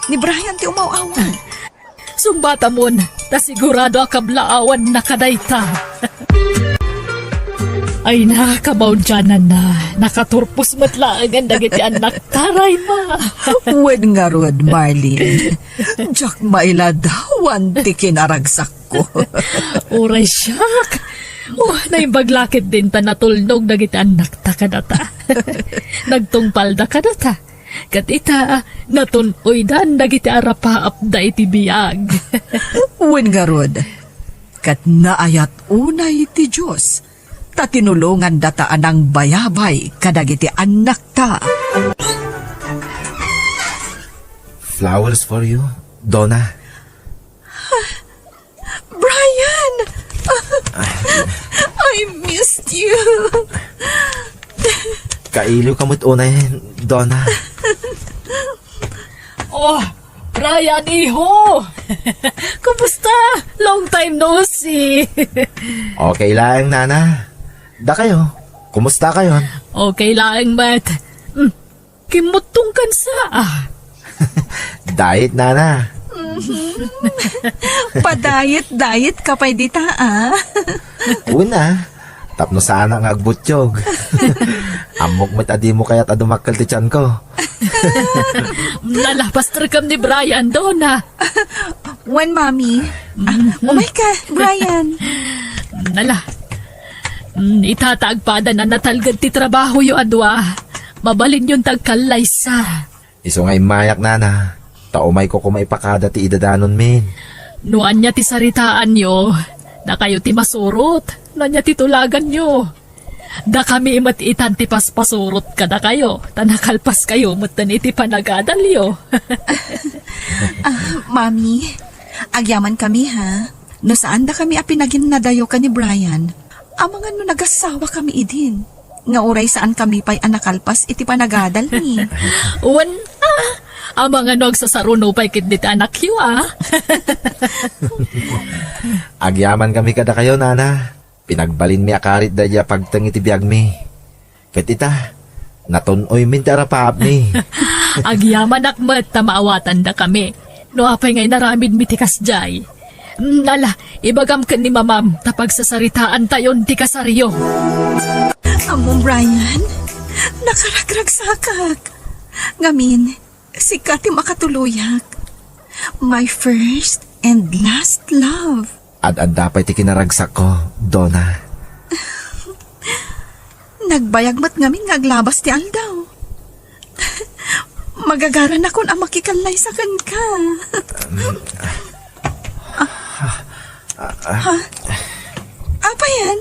Ni Brian ti umaw-awan. Sumbata mon, ta sigurado akablaawan na kadayta. Ay na, kabaudyanan na. Nakaturpos matlaan dagiti anak taray ma. Wen nga rod, Marlene. Diyak mailadawan ti kinaragsak ko. Uray siyak. Naimbaglakit din ta natulnog dagiti anak ta kadata. Nagtungpal da kadata. Kat ita, natunoy dan dagiti arapaap da iti biyag. Wen nga rod. Kat naayat unay ti Diyos. Ta tinulungan dataan ng bayabay kadagiti anak ta. Flowers for you, Donna. Brian! I missed you. Kailiw kamot unay, Donna. Oh, Brian, iho! Kumusta? Long time no see. Okay lang, Nana. Da kayo. Kumusta kayo? Okay lang, Matt. Kimutong kansa. Diet, Nana. Padayet-dayet ka pa di ta, ah. Una, tapno sana nga agbutyog. Amok met adi mo kaya't adumakal ti tiyan ko. Nalapastar kam ni Brian doon, ha? When, Mami? Umay ka, Brian. Nala. Itatagpada na natalgad ti trabaho yo adwa. Mabalin yung tagkalaysa. Iso nga mayak na. Taumay ko kumaipakada ti idadanon min. Nuan niya ti saritaan nyo, na kayo ti masurot, na niya ti tulagan nyo. Da kami matiitan ti paspasurot kada kayo, tanakalpas kayo, matan iti panagadalyo. Mami, agyaman kami ha. No saan da kami apinagin nadayo ka ni Brian? Amang ano nagasawa kami idin. Nga oray saan kami pa'y anakalpas iti panagadal ni. Uwan, amang ano agsasaruno pa'y kit diti anak yu, Agyaman kami kada kayo, nana. Pinagbalin mi akarit dadya pagtang itibiyag mi. Ket ita, natunoy min tarapap mi. Agyaman akmat, tamaawatan da kami. No apay ngay naramid mitikas jay. Nala, ibagam ka ni mamam, tapag sasaritaan tayon ti kasaryo. Among Brian, nakaragrag sakak. Ngamin, sikat ti makatuluyak. My first and last love. Ad dapat ti kinaragsak ko, Donna. Nagbayagmat ngamin ngaglabas ti aldaw. Magagaran ako na makikalay sa ka. Apa yan?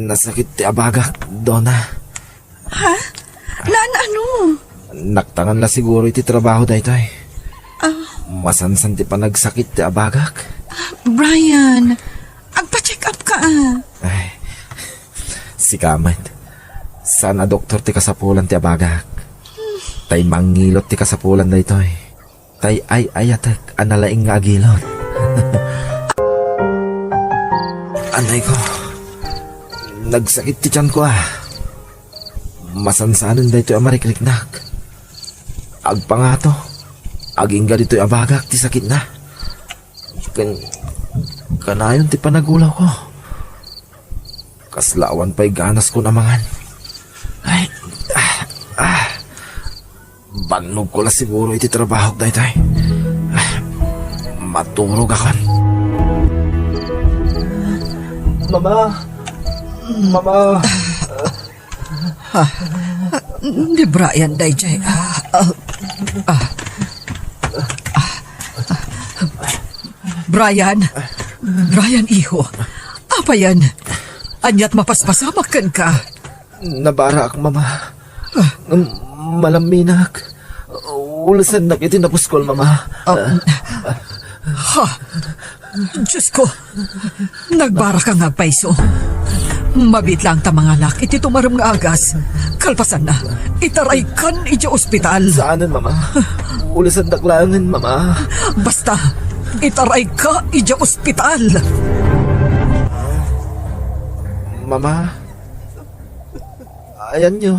Nasakit ti abagak, Donna. Ha? Ano? Naktangan na siguro iti trabaho daytoy. Masansan ti panagsakit ti abagak. Brian, agpa-check up ka Ay, si Kamat. Sana doktor ti kasapulan ti abagak. Tay mangilot ti kasapulan daytoy. Tay ay ayatek analaing nga agilot. Anay ko. Nagsakit ti tiyan ko Masansanan daytoy amarikliknak. Agpangato. Aging ganito'y abagak ti sakit na. Kanayon ti panagulaw ko. Kaslawan pa'y ganas ko namangan. Ay, banog ko la siguro iti trabaho daytoy. Maturog akon. Mama. Ni Brian dayjay. Brian iho. Apa yan? Anyat mapaspasamakan ka. Nabara ak, mama. Malaminak. Ulasan na iti napuskol, mama. Diyos ko. Nagbara ka nga, paiso. Mabit lang ta mga lak. Iti tumaram nga agas. Kalpasan na. Itaray kan iti ospital. Saanan, mama? Ulasan daklangan, mama. Basta, itaray ka iti ospital. Mama. Ayan nyo.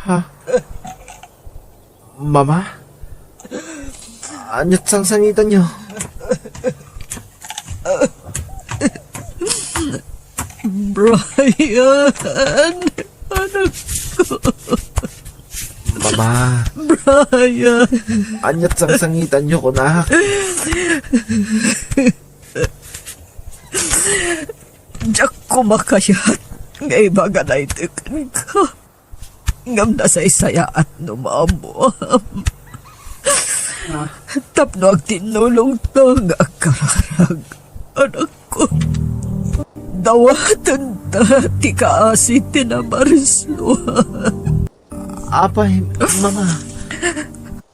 Ha? Mama? Anyat sangsangitan nyo. Brian, anak ko. Mama, Brian. anyat sangsangitan nyo, kunak. Diyak ko makayat. Ngay baga na itikan ka. Ngam na sa isaya at numamo. Tapno ang tinulong to nga kararag. Anak ko. Dawatan ta ti kaasi tinamarislo. Apay, mama.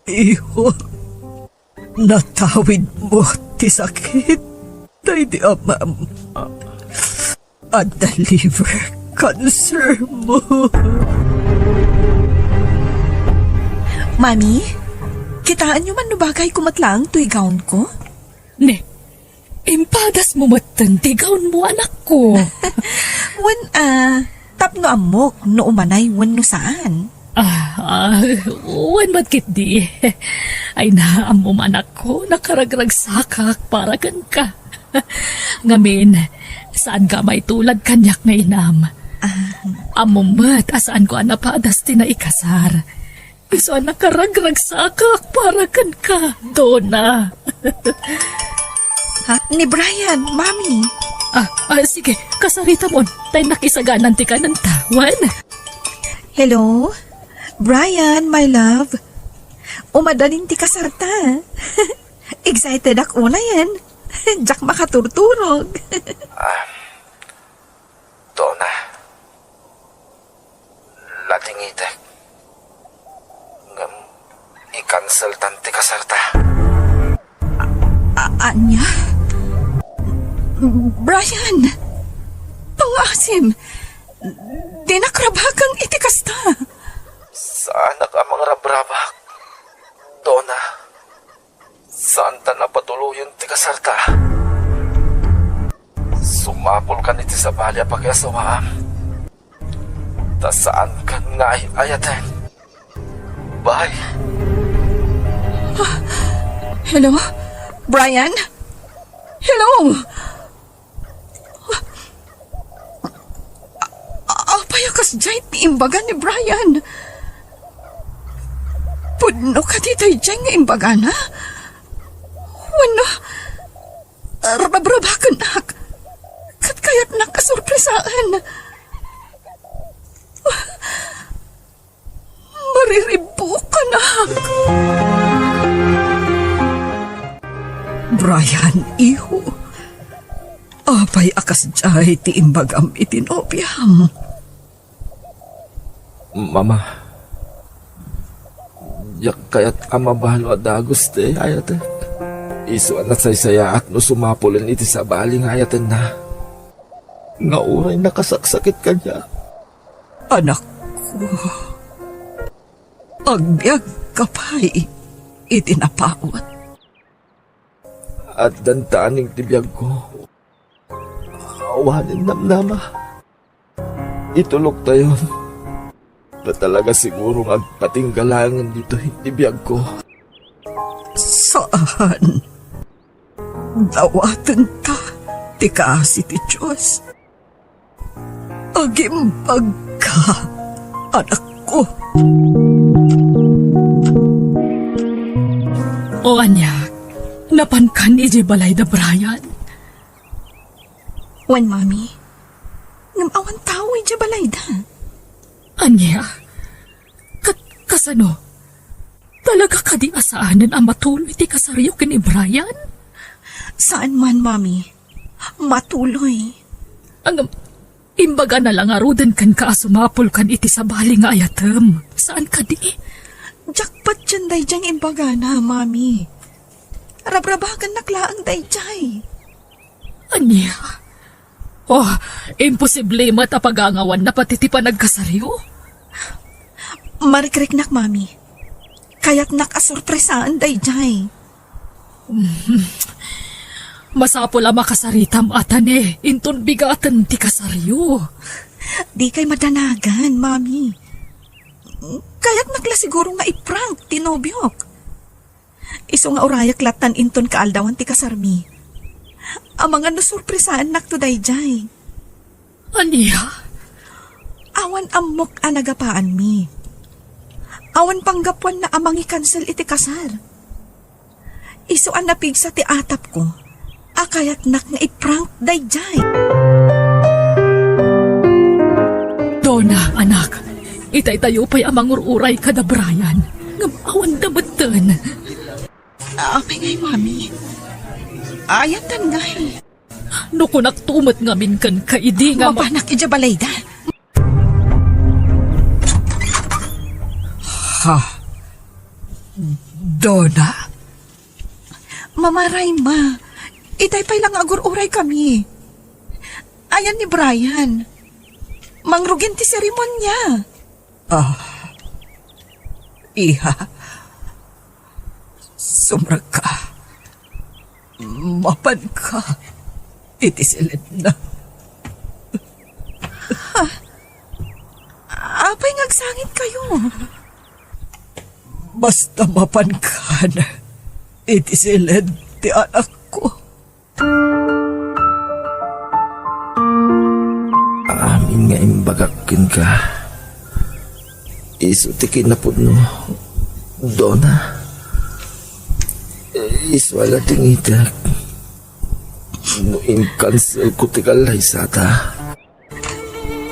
Iho, natawid mo ti sakit. Tay di amam. At the liver cancer mo. Mami, kitaan nyo man no bagay kumatlang to'y gown ko? Ne, impadas mo matantigawn mo anak ko. Wan, tapno amok no umanay wan no saan? Wan matkit di. Ay naam mo anak ko, nakaragrag sakak para kan ka. Ngamin, saan ka may tulad kanyak nga inam? Amumat, asaan ko anapadas tinaikasar. Iso nakaragrag sakak para kan ka, Donna. Ha? Ni Brian, Mami. Sige, kasarita mo. Tay nakisaganan ti ka ng tawan. Hello? Brian, my love. Umadaling ti kasarta. Excited ako na yan. Jack makaturturog. Donna. Lating itek. Ngam, i-cancel tanti kasarta. Anya? Brian! Pangasim! Dinakrabakang itikasta. Saan ka mga rabrabak? Donna. Saan ta napatuloyan ti kasarta? Sumapol ka niti sa balya pagkasawaam. Ta saan ka nga ayaten? Bye. Hello? Brian? Hello? Apayakas dyan ti imbaga ni Brian. Pudno ka dito dyan nga imbaga na? Wano? Rabrabakan nak. Kat kaya't nakasurpresaan. Mariribo ka na. Brian, iho. Apay akas jay ti imbagam itinopyam. Mama. Yak kaya't amabalo at dagos te ayate. Iso na saysaya at no sumapulan iti sa baling ayaten na. Nga uray nakasaksakit ka niya. Anak ko. Agbyag ka pa'y itinapawat. At dantaning tibiyag ko. Awanin namnama. Itulog tayo. Na talaga siguro agpatinggalangan dito hindi biyag ko. Saan? Dawatan ta, ti kaasi ti Diyos. Agimbag ka, anak ko. O anyak, napankan ije balay da Brian. Wan, mami. Namawan tao ije balay da. Anya, kasano? Talaga ka di asaanan ang matuloy ti kasaryo ni Brian? Saan man, mami? Matuloy. Ang imbaga na lang arudan kan ka sumapol kan iti sa bali nga ayatem. Saan ka di? Jackpot dyan day dyan imbaga na, mami. Rabrabagan naklaang day jay. Anya? Oh, imposible matapagangawan na pati ti panagkasaryo? Marikrik nak, mami. Kaya't nakasurpresaan day jay. Masapol ang makasaritam atan inton bigatan ti kasaryo. Di kay madanagan, mami. Kaya't nakla siguro nga iprank tinobyok. Iso nga urayak latan inton kaaldawan ti kasarmi. Ang mga nasurpresaan nak to dayjay. Aniya? Awan amok ang nagapaan mi. Awan panggapuan na amang i-cancel iti kasar. Iso ang napigsa ti atap ko. Akayat nak nga iprank dayjay. Donna, anak. Itay-tayo pa'y amang ururay ka da Brian. Ngamawan da batan. Apay ngay, mami. Ayatan ngay. Nukunak tumat ngamin kan kaidi nga Mapanak ija balay da. Ha? Donna? Mamaray ma. Itay pa'y lang agur-uray kami. Ayan ni Brian. Mangrugin ti seremonya. Iha. Sumrag ka. Mapan ka. Iti silid na. Apay ngagsangit kayo. Basta mapan ka na. Iti silid ti anak ko. Amin nga imbagakin ka. Iso ti kinapod no. Donna. Iswala tingitak. No in-cancel ko ti kalay sata.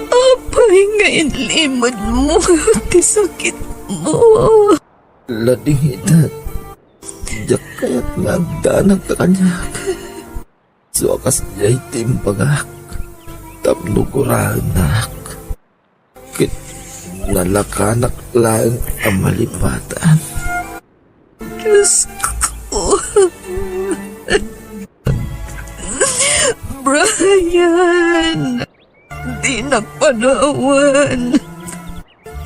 Apay nga Limod mo, ti sakit mo. Lading itat. Jak kaya't ngagdanag ka kanya. So akas jay timpagak. Tapno kuranak. Kit nalakanak lang ang malipatan. Diyos ko. Brian, di nagpanawan.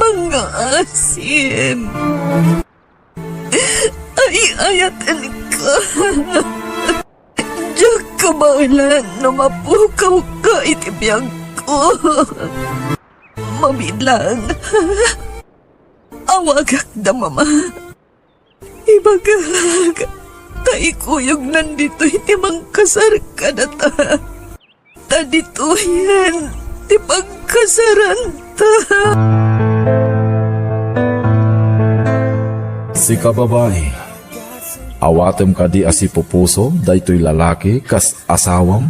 Mga asim. Ay, ayatan ka. Diyak ka baulan na mapukaw ka itibiyag ko. Mabidlang. Awagak da mama. Ibagag. Taikuyog nandito iti mangkasar ka na ta. Dito yan. Ti pagkasaran ta. Si kababae, awatem ka di asi pupuso, daytoy lalaki, kas asawam.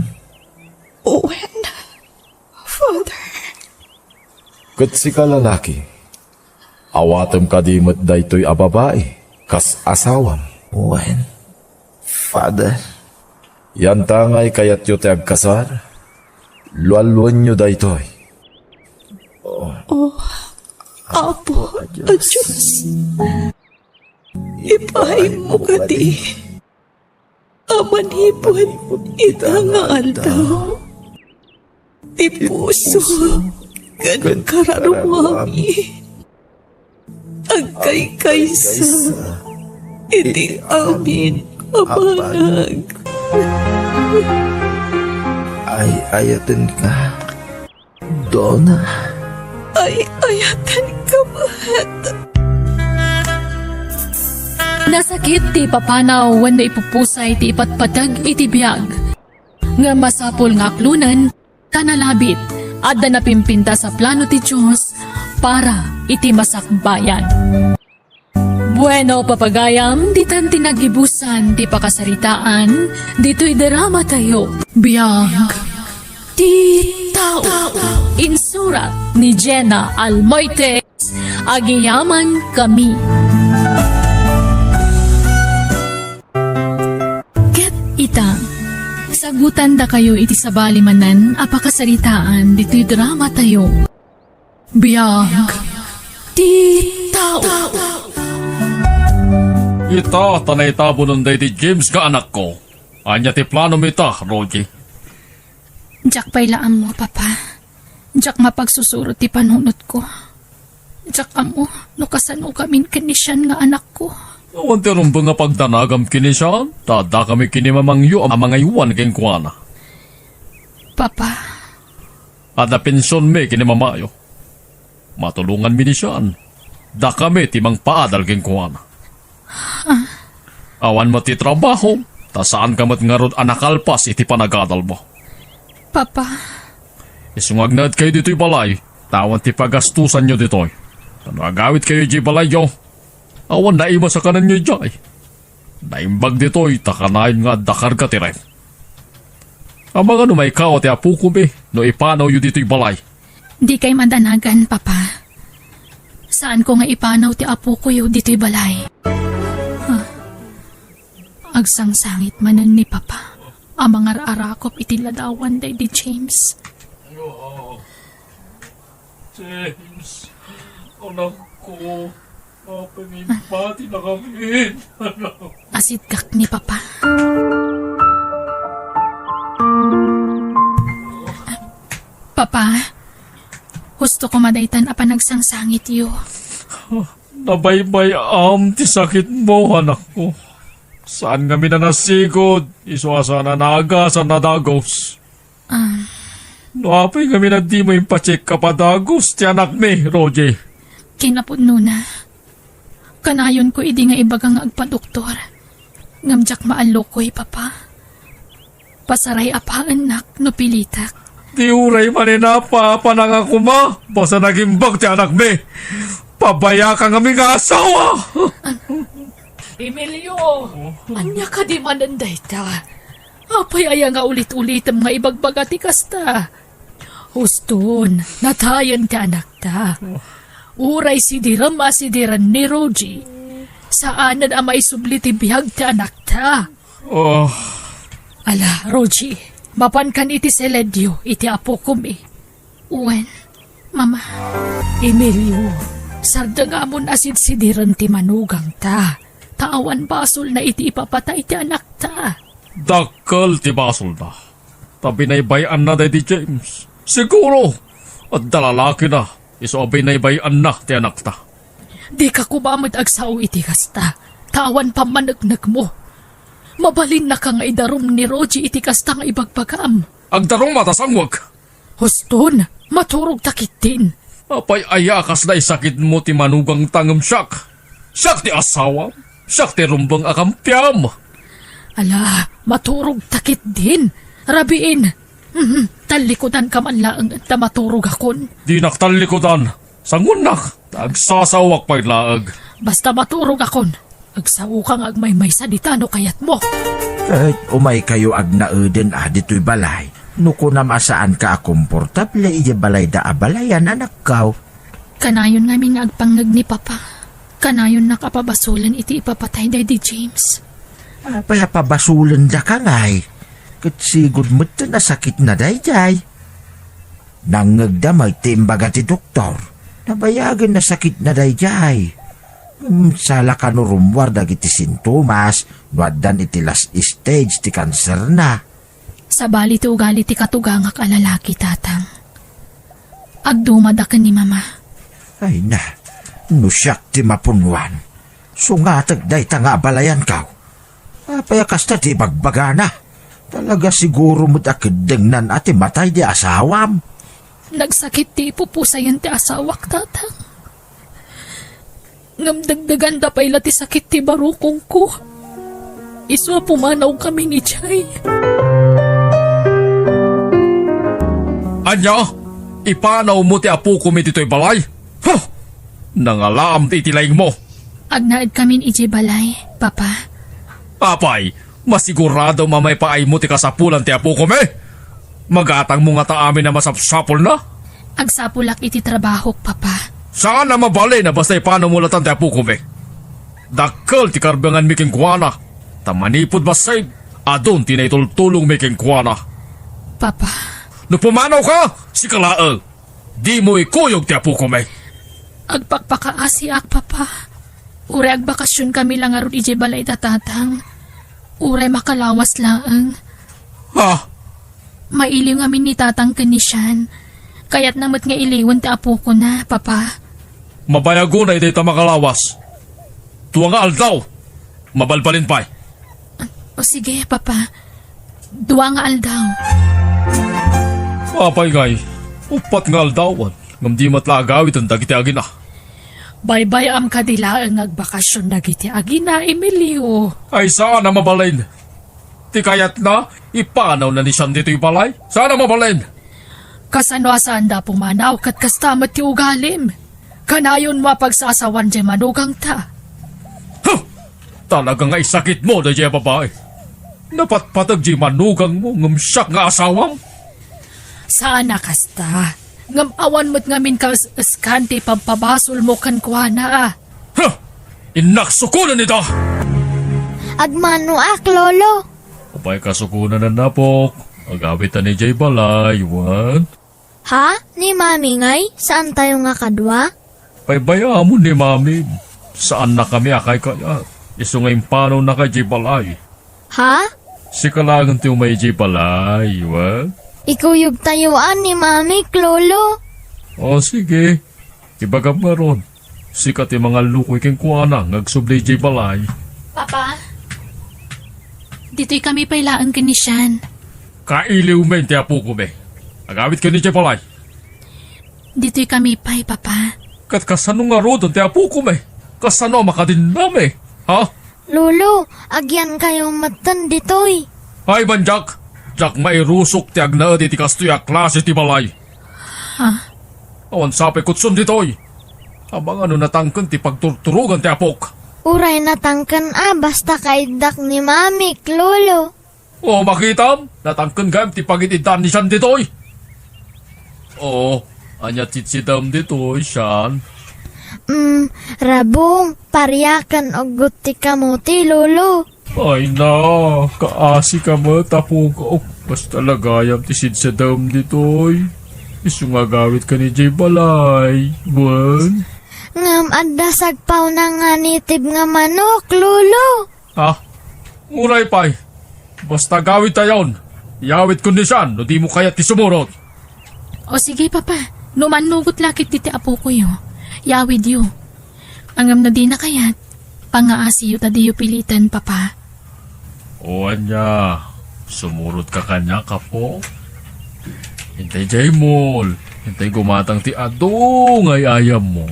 Owen, Father. Kat si ka lalaki, awatem ka di mat daytoy a babae, kas asawam. Wen, Father, Yan tangay kayat yo te agkasar, lualwan nyo daytoy. Apo, Diyos. Ipahay mo ka di. Amanipon itangal daw. Di puso, gan kararumami. Agkay kaysa, iti amin abanag. ay ayatin ka. Donna. Ay ayatan ka bahat. Nasakit ti papanaw wanda ipupusay ti ipatpatag iti biyag. Nga masapol nga aklunan, kanalabit, at da napimpinta sa plano ti Diyos para iti masakbayan. Bueno, papagayam, ditan tinagibusan, ti pakasaritaan, dito'y drama tayo. Biyag, ti tao, insurat ni Jenna Almoites, agiyaman kami. Ket itang, sagutan da kayo iti sabalimanan, apakasaritaan, dito'y drama tayo. Biyag, ti tao. Ita, tanay tabo nun day ti James ka anak ko. Anya ti plano mita, Rogie. Jack pailaan mo, Papa. Jack mapagsusurot ti panunot ko. Jack amo, no kasano kami kanisyan nga anak ko. Awan ti rumbo nga pagdanagam kini siya, tada kami kini mamangyo ang mga iwan keng kuana. Papa, At na pensyon me kini mamayo. Matulungan mi ni siyan. Da kami ti mang paadal keng kuana. Awan mo ti trabaho, ta saan ka mat ngarod anakalpas iti panagadal mo. Papa, Isungag na kayo dito'y balay, tawan ti pagastusan nyo dito'y. Ano agawit kayo di balay yo? Awan na ima sa kanan nyo jay. Naimbag dito'y takanayin nga dakar ka tirem. Ang mga numay kao ti apukube, no ipanaw yu dito'y balay. di kay madanagan, Papa. Saan ko nga ipanaw ti apo ko yu dito'y balay? Agsangsangit manan ni Papa. Ang mga arakop iti ladawan day di James. James, anak ko, mapanimpati na kami. Asit kak ni Papa. Papa, gusto ko madaytan apa nagsangsangit yu. Nabaybay ti sakit mo, anak ko. Saan kami na nasigod? Iswasa na naga sa nadagos. Nuapay kami na di mo impacheck kapadagos ti anak mi, Roger. Kinapudno na. Kanayon ko idi nga ibagang agpa-doktor. Ngamjak maalokoy, Papa. Pasaray apaan nak, no pilitak. Di uray maninapa, panangako ma. Basta nagimbag ti anak mi. Pabaya ka kami nga asawa. Emilio, anya ka di mananday ta. Apay aya nga ulit-ulit ang mga ibagbaga ti kasta. Huston, natayan ti anak ta. Uray sidiram asidiran ni Roji. Saanan ang maisubli ti bihag ti anak ta. Oh, Ala, Roji, mapan kan iti seledyo, iti apo kumi. Uwen, mama, Emilio, sardagamon asid sidiran ti manugang ta. Taawan basol na iti ipapatay ti anak ta. dakkel ti basol na. Tabinaybayan na di James. Siguro, at dalalaki na. Iso abinaybayan na ti anak ta. Di ka kumamad agsaw iti kasta. Tawan pa managnag mo. Mabalin na ka nga idarom ni Roji iti kasta nga ibagbagam. Ang darong matasangwag. Huston, maturog takit din. Apay ayakas na isakit mo ti manugang tangam siyak. Siyak ti asawa. Siyak ti rumbang akampyam. Ala, maturog takit din. Rabiin. Talikodan ka man laang at na maturog akon. Di naktalikodan. Sangunak. Agsasawak pa'y laag. Basta maturog akon. Agsaw kang agmay-may sa ditano kayat mo. Kahit umay kayo ag nauden dito'y balay, nuko na masaan ka komportable iya balay da abalayan anak kaw. Kanayon namin nga agpangag ni Papa. Kanayon nakapabasulan iti ipapatay day di James. Apay pabasulan da ka ngay. Katsigod mo na sakit na dayjay. Nangagdamay timbaga ti doktor. Nabayagan na sakit na dayjay. Sala ka no rumwar dagiti sintomas, nuaddan iti last stage ti kanser na. Sa bali ti ugali ti katugangak alalaki, tatang. Agdumadakan ni Mama. Ay na, nusyak ti mapunwan. Sungatag day tanga balayan kaw. Payakas na ti bagbaga na. Talaga siguro mo't akidengnan ati matay di asawam. Nagsakit ti ipupusayan ti asawak, tatang. Ngamdagdagan da pa'y ti sakit ti barukong ko. Iswa pumanaw kami ni Jay. Anya, ipanaw mo ti apo kumi dito'y balay? Huh! Nangalam ti itilayng mo. Agnaad kami ni Ije Balay, Papa. Apay, masigurado mamay paay mo ti kasapulan ti apo kumi. Magatang mo nga ta amin na masapsapol na. Agsapulak iti trabaho, Papa. Saan na mabalay na basta ipanaw mo latan ti apo kumi? Dakkel ti karbangan mi kengkuana. Tamanipod basay, adon tinaitultulong mi kengkuana. Papa, Nupumanaw ka, si kalaang. Di mo ikuyog ti apo kumi. agpakpakaasiak, Papa. Ure agbakasyon kami lang aron Ije Balay tatatang. Ure makalawas laang. Ha? Mailiw amin ni tatang kanisyan. Kaya't namat nga iliwan ti apo ko na, Papa. Mabayago na iti makalawas. Tuwa nga aldaw. Mabalbalin pa'y. O sige, Papa. Duwa nga aldaw. Apay ngay, upat nga aldawan. Ngam di matlagawit ang dagiti agina. Bye-bye am kadila ang agbakasyon dagiti agina, Emilio. Ay saan na mabalin? Ti kayat na, ipanaw na ni siyan dito'y balay. Saan na mabalin? Kasano asaan da pumanaw kat kastamat ti ugalim. Kanayon mo pagsasawan di manugang ta. Huh! Talaga nga isakit mo na diya babae. Napatpatag di manugang mo ngam siyak nga asawam. Sana kasta. Ngam awan mo't ngamin ka skante pampabasol mo kan kuana. Huh! Inaksukunan nito! Agmano Lolo. Upay kasukunan na napok. Agawit ni Jay Balay, what? Ha? Ni Mami ngay? Saan tayo nga kadwa? Paybaya mo ni Mami. Saan na kami akay kaya? Iso ngayon paano na kay Jay Balay? Ha? Si kalagan ti umay Jay Balay, what? Ikuyog tayuan ni Mami, Lolo. O sige, ibagam nga ron. Sikat yung mga lukoy keng kuwana, ngagsubli Jay Balay. Papa, dito'y kami pailaan kanisyan. Kailiw men ti apo ko be. Agawit ka ni Jay Balay. Dito'y kami pay, Papa. Kat kasano nga ron ti apo ko be. Kasano makadin nami, ha? Lolo, agyan kayong matan ditoy. Ay ban Jack, Jack mairusok ti agna ti kastoy a klase ti Balay. Ha? Awan sapay kutsun ditoy. Abang ano natangkan ti pagturturugan ti apok. Uray natangkan basta kaidak ni Mami, Lolo. O makitam, natangkan gayam ti pagitidan ni siyan ditoy. Oo, anya titsidam dito, siyan. Rabong, pariyakan og guti kamuti, lolo. Ay na, kaasi ka mo, tapong ka. Basta lagayam tisid sa dam ditoy. Isu nga gawit ka ni Jay Balay. Wan? Ngam adda sagpaw na nga nitib nga manok, lolo. Ha? Uray pay. Basta gawit tayon. Yawit kondisyon, no di mo kaya ti sumurot. O sige, papa. Numanugot lakit titi apo ko yo. Yawid yo. Angam na di na kayat. Pangaasi yo tadi yo pilitan, papa. O anya, sumurot ka kanya ka po. Hintay Jay Mol. Hintay gumatang ti adong ay ayam mo.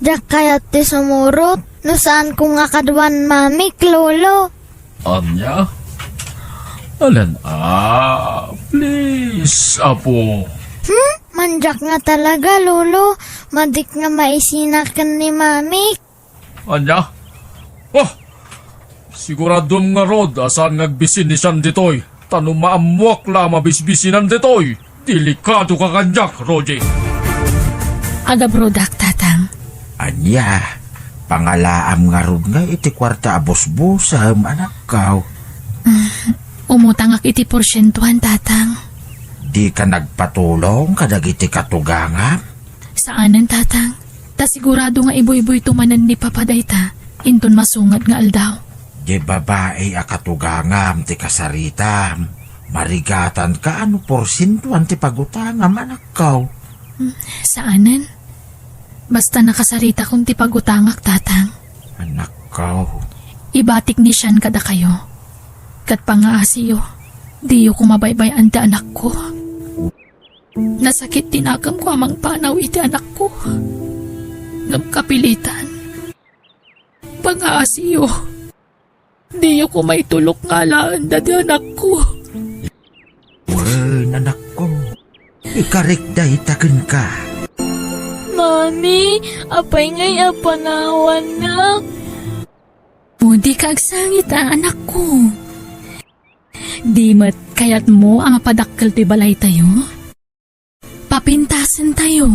Jak kayat ti sumurot. No saan ko nga kadwan mamik, lolo. Anya? Alan, please, apo. Manjak nga talaga, lolo. Madik nga maisinakan ni mamik. Anya? Oh! Siguradom nga rod, asan ngagbisin ni San ditoy. Tanong maamuak la mabisbisinan ditoy. Delikado ka kanyak, Roji. Aga brodak, tatang. Anya, pangalaam nga rod nga iti kwarta abos-busam, anak kaw. Umutang ak iti porsyentuhan, tatang. Di ka nagpatulong kadag iti katuganga? Saanan, tatang? Ta sigurado nga iboy-boy tumanan ni papaday ta. Inton masungat nga aldaw. Di babae a katugangam ti kasaritam. Marigatan ka ano porsintuan ti pagutangam, anak kaw. Saanan? Basta nakasarita kong tipagutangak, tatang. Anak kaw. Ibatik ni Sian kada kayo. Kat pangaasiyo, di yo kumabaybayan ti anak ko. Nasakit tinakam ko amang panaw iti anak ko. Ngam kapilitan. Pangaasiyo, di yo kumaitulok nga laan dati anak ko. Wen, anak ko. Ikarikday taken ka. Mami, apay ngay apanawan na. O di ka agsangit anak ko. Di mat kayat mo ang mapadakkel ti balay tayo? Papintasan tayo.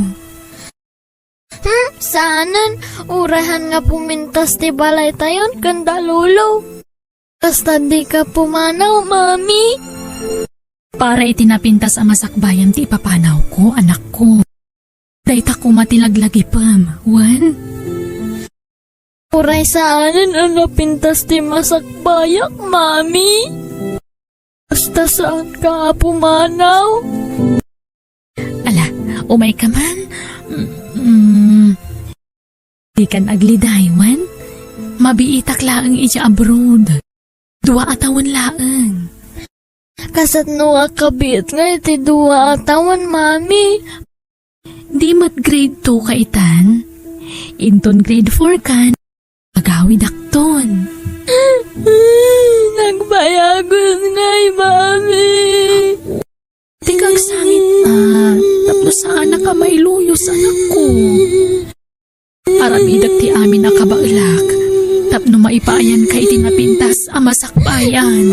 Saanan, urahan nga pumintas ti balay tayon kanda lolo. Basta di ka pumanaw, mami. Para itinapintas ang masakbayan ti ipapanaw ko, anak ko. Dayta ko matilaglagi pam, wan? Uray saanan ang napintas ti masakbayak, mami. Basta saan ka pumanaw? Ala, umay ka man. Di kan agliday, wan? Mabiitak laang iti abroad. 2 atawan laang. Kasat no akabit nga iti 2 atawan, mami. Di mat grade 2 ka itan. Inton grade 4 kan. Agawid akton. Nagbayagon nga'y, mami. Di kang sangit tapos sana ka mailuyos, anak ko. Aramidag ti amin na kabailak. Tapno maipaayan kay tinapintas ang masakbayan.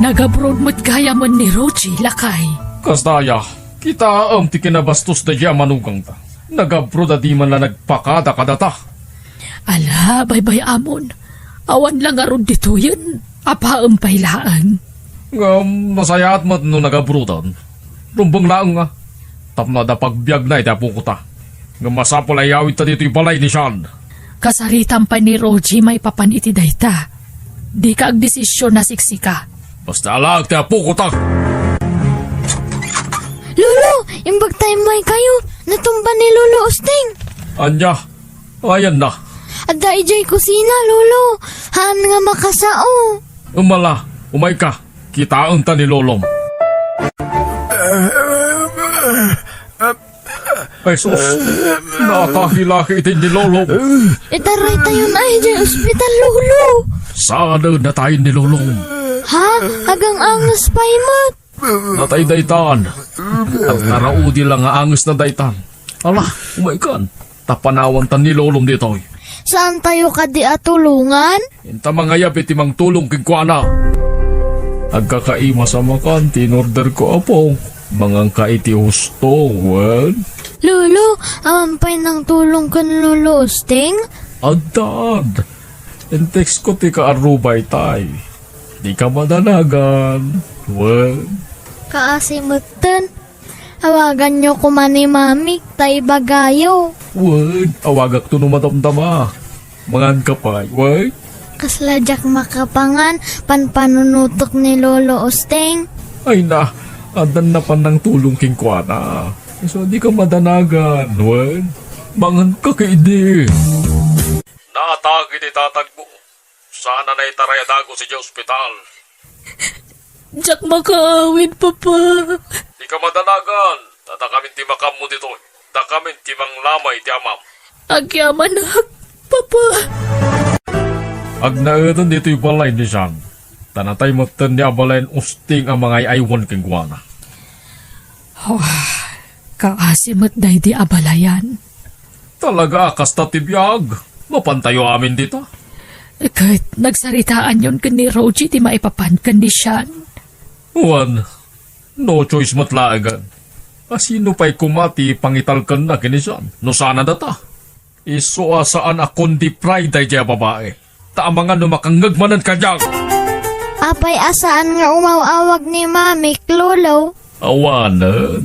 Nag-abroad mo't gaya mo ni Roji, lakay. Kasdaya, kita ti kinabastos da diya manugang ta. Nagabro da di man na nagpakada kadata. Ala, baybay amon. Awan lang arod dito yun. Apa ang pailaan. Masayat mat no nagabrudan. Rumbang laang nga. Tapna da pagbiag na itapong ko ta. Nga masapol ay awit ta dito yung balay ni Sean. Kasaritan pa ni Roji may papaniti dayta. Di ka agdesisyon na siksika. Basta alag itapong ko ta. Lolo, imbag time may kayo. Natumba ni Lolo Osting. Anya, ayan na. Adda ijay kusina, Lolo. Haan nga makasao. Umala, umay ka. Kitaan ta ni Lolong. Ay sus, nakahilaki itin ni Lolong. Itaray tayo na ijay ospital, Lolo. Saan na tayo ni Lolong? Ha? Agang angas pa imot. Natay daytan. At naraudi lang nga angos na daytan. Ala, umay kan. Tapanawan tan ni Lolong dito. saan tayo kadi atulungan? Inta mga yabi timang tulong king kuana. Agkakaima sa makan, tinorder ko apo. Mga kaiti husto, wan. Lolo, amampay ng tulong kan Lolo Usting? Adad. In-text ko ti ka arubay tay. Di ka madanagan. Wan. Kaasimutan. Awagan nyo kuman ni Mami, tay bagayo. Wan. Awagak to numatamtama. Mangan ka pa, wan. Kaslajak makapangan, panpanunutok ni Lolo Usting. Ay na, adan na pa ng tulong king kuana. So di ka madanagan, wan. Mangan ka kaidi. Naatagi ni tatagbo. Sana na itarayadago si ospital. Jack makaawin, Papa. Di ka madanagan. Tatakamin ti makam mo dito. Takamin ti mang lamay ti amam. Agyaman na, Papa. Agnaetan dito yung balay ni Jean. Tanatay mo ni abalayan usting ang mga aywan king guwana. Kaasimot day di abalayan. Talaga kasta tibiyag. Mapantayo amin dito. Kahit nagsaritaan yon kan ni Roji ti maipapan kondisyon. Juan, no choice matlaagan. Asino pa'y kumati pangitalkan na kinisan. No sana data. Iso asaan akong di pride ay diya babae. Taamangan numakangagmanan ka dyan. Apay asaan nga umawawag ni Mami, Lolo? Awan,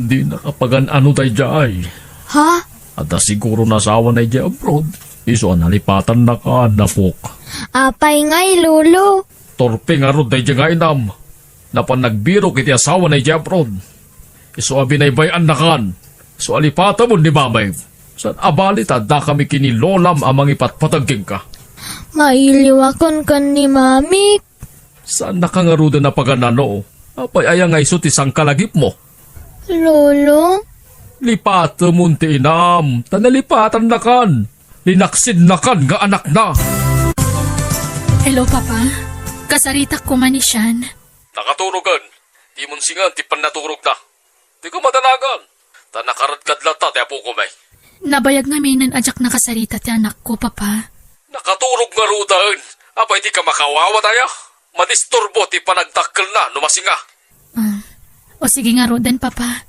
di nakapagan ano tayo dyan. Ha? At siguro nasawa na dyan abroad. Iso nalipatan na ka, napok. Apay ngay, Lolo. Torpe nga ron tayo dyan nga inam. Napan nagbiro kiti asawa na dyan abroad. Iso abinaybayan na kan. So alipatan mo ni mamay. San abalit da kami kinilolam amang ipatpatagking ka. Mailiwakon kan ni Mami. Saan nakangaruda na paganano? Apay ayang nga iso tisang kalagip mo. Lolo? Lipatan mo ti inam. Tanalipatan na kan. Linaksid na kan nga anak na. Hello, Papa. Kasaritak ko man ni Sean. Nakaturugan. Di mon singan ti panaturog na. Di ko madalagan. Tanakaradkadlat ta ti apo ko may. Nabayag namin ng ajak na kasarita ti anak ko, Papa. Nakaturog nga rudan. Apay di ka makawawa tayo. Madisturbo ti panagtakkel na numasinga. O sige nga rodan, Papa.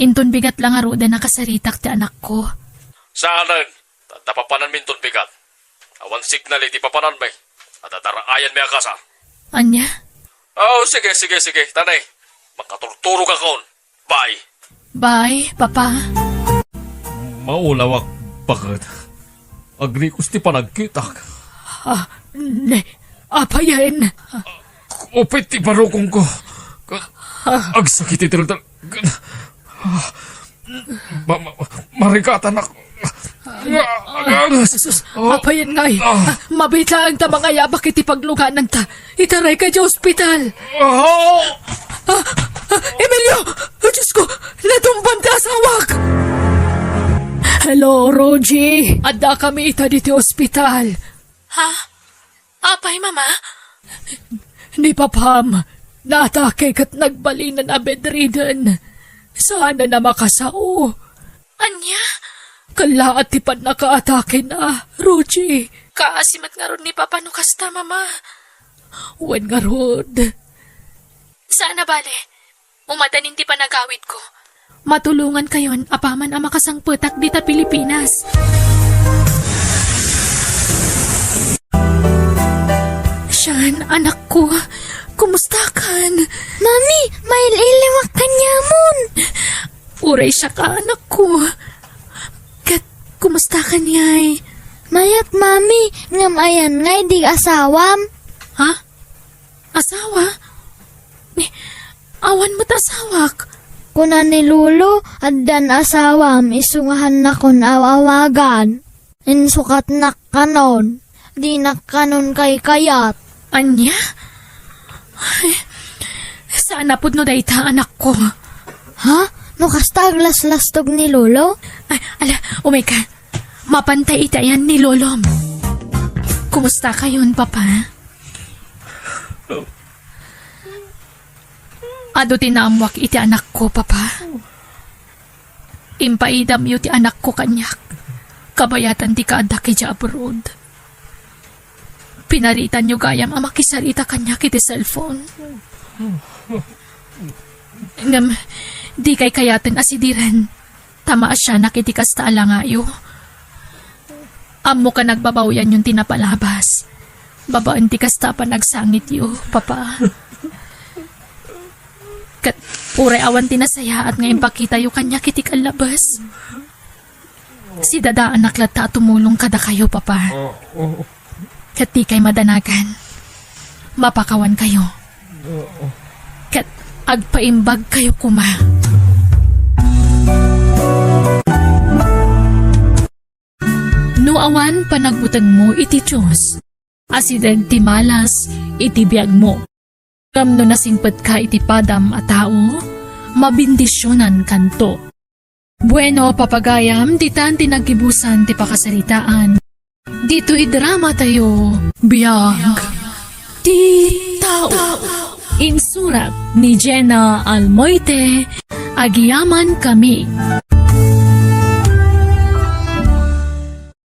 Inton bigat lang nga rodan na kasaritak ti anak ko. Saanan? Tapapanan minton bigat. Awan signal iti papanan may. At ataraayan may akasa. Anya? Oh, sige. Tanay. Makaturturog akon. Bye. Bye, Papa. Maulawak bakit? Agrikos ti panagkitak. Apayan. Upit ti parukong ko. Agsakit iti talaga. Marikatan ako. Sus, apayan ngay. Mabitla ang ta mga yabak iti pagluganan ta. Itaray ka di ospital. Emilio! Diyos ko! Natumban ti asawak! Hello, Roji. Adda kami ita diti ospital. Ha? Apay, Mama? Ni Papam. Natake kat nagbalinan na bedridden. Sana na makasao. Anya? Kala at tipad nakaatake na, Roji. Kaasimat nga ron ni Papa no kasta, Mama. Wen nga ron. Sana bale, umadanin ti panagawid ko. Matulungan kayon, apaman ang makasangputak dita Pilipinas. Sean, anak ko, kumusta kan? Mami, may iliwak ka niya mon. Uray siya ka, anak ko. Kat, kumusta ka niyay? Mayat, Mami, ngam ayan ngay di asawam. Ha? Asawa? Awan mo't asawak. Kuna ni Lolo, addan asawam, isungahan na kun awawagan. Insukat nak kanon, di nak kanon kay kayat. Anya? Ay, sana pud no dayta anak ko. Ha? No kasta aglas-lastog ni Lolo? Ay, ala, ka. Mapantay itayan ni Lolom. Kumusta kayon, Papa? Ado tinamwak iti anak ko, Papa. Impaidam yu ti anak ko kanyak. kabayatan ti kaada kaya abroad. Pinaritan nyo gayam ang makisarita kanya kiti cellphone. Ngam, di kay kayatan asidiran. Tama siya nakitikas ta alangayo. Amo ka nagbabawyan yung tinapalabas. Babaan ti kasta pa nagsangit yo, papa. Kat uray awan tinasaya at ngayon pakita yo kanya kitik alabas. Si dada anak lata tumulong kada kayo, papa. Kat di kay madanagan. Mapakawan kayo. Kat agpaimbag kayo kuma. No awan panagbutang mo iti Diyos. Asideg ti malas iti biag mo. Kamno nasingpet ka iti padam a tao, mabindisyonan kanto. Bueno, papagayam, ditan tinagibusan ti pakasaritaan. Dito drama tayo, biag ti tao. Insurat ni Jenna Almoite, Agiyaman Kami.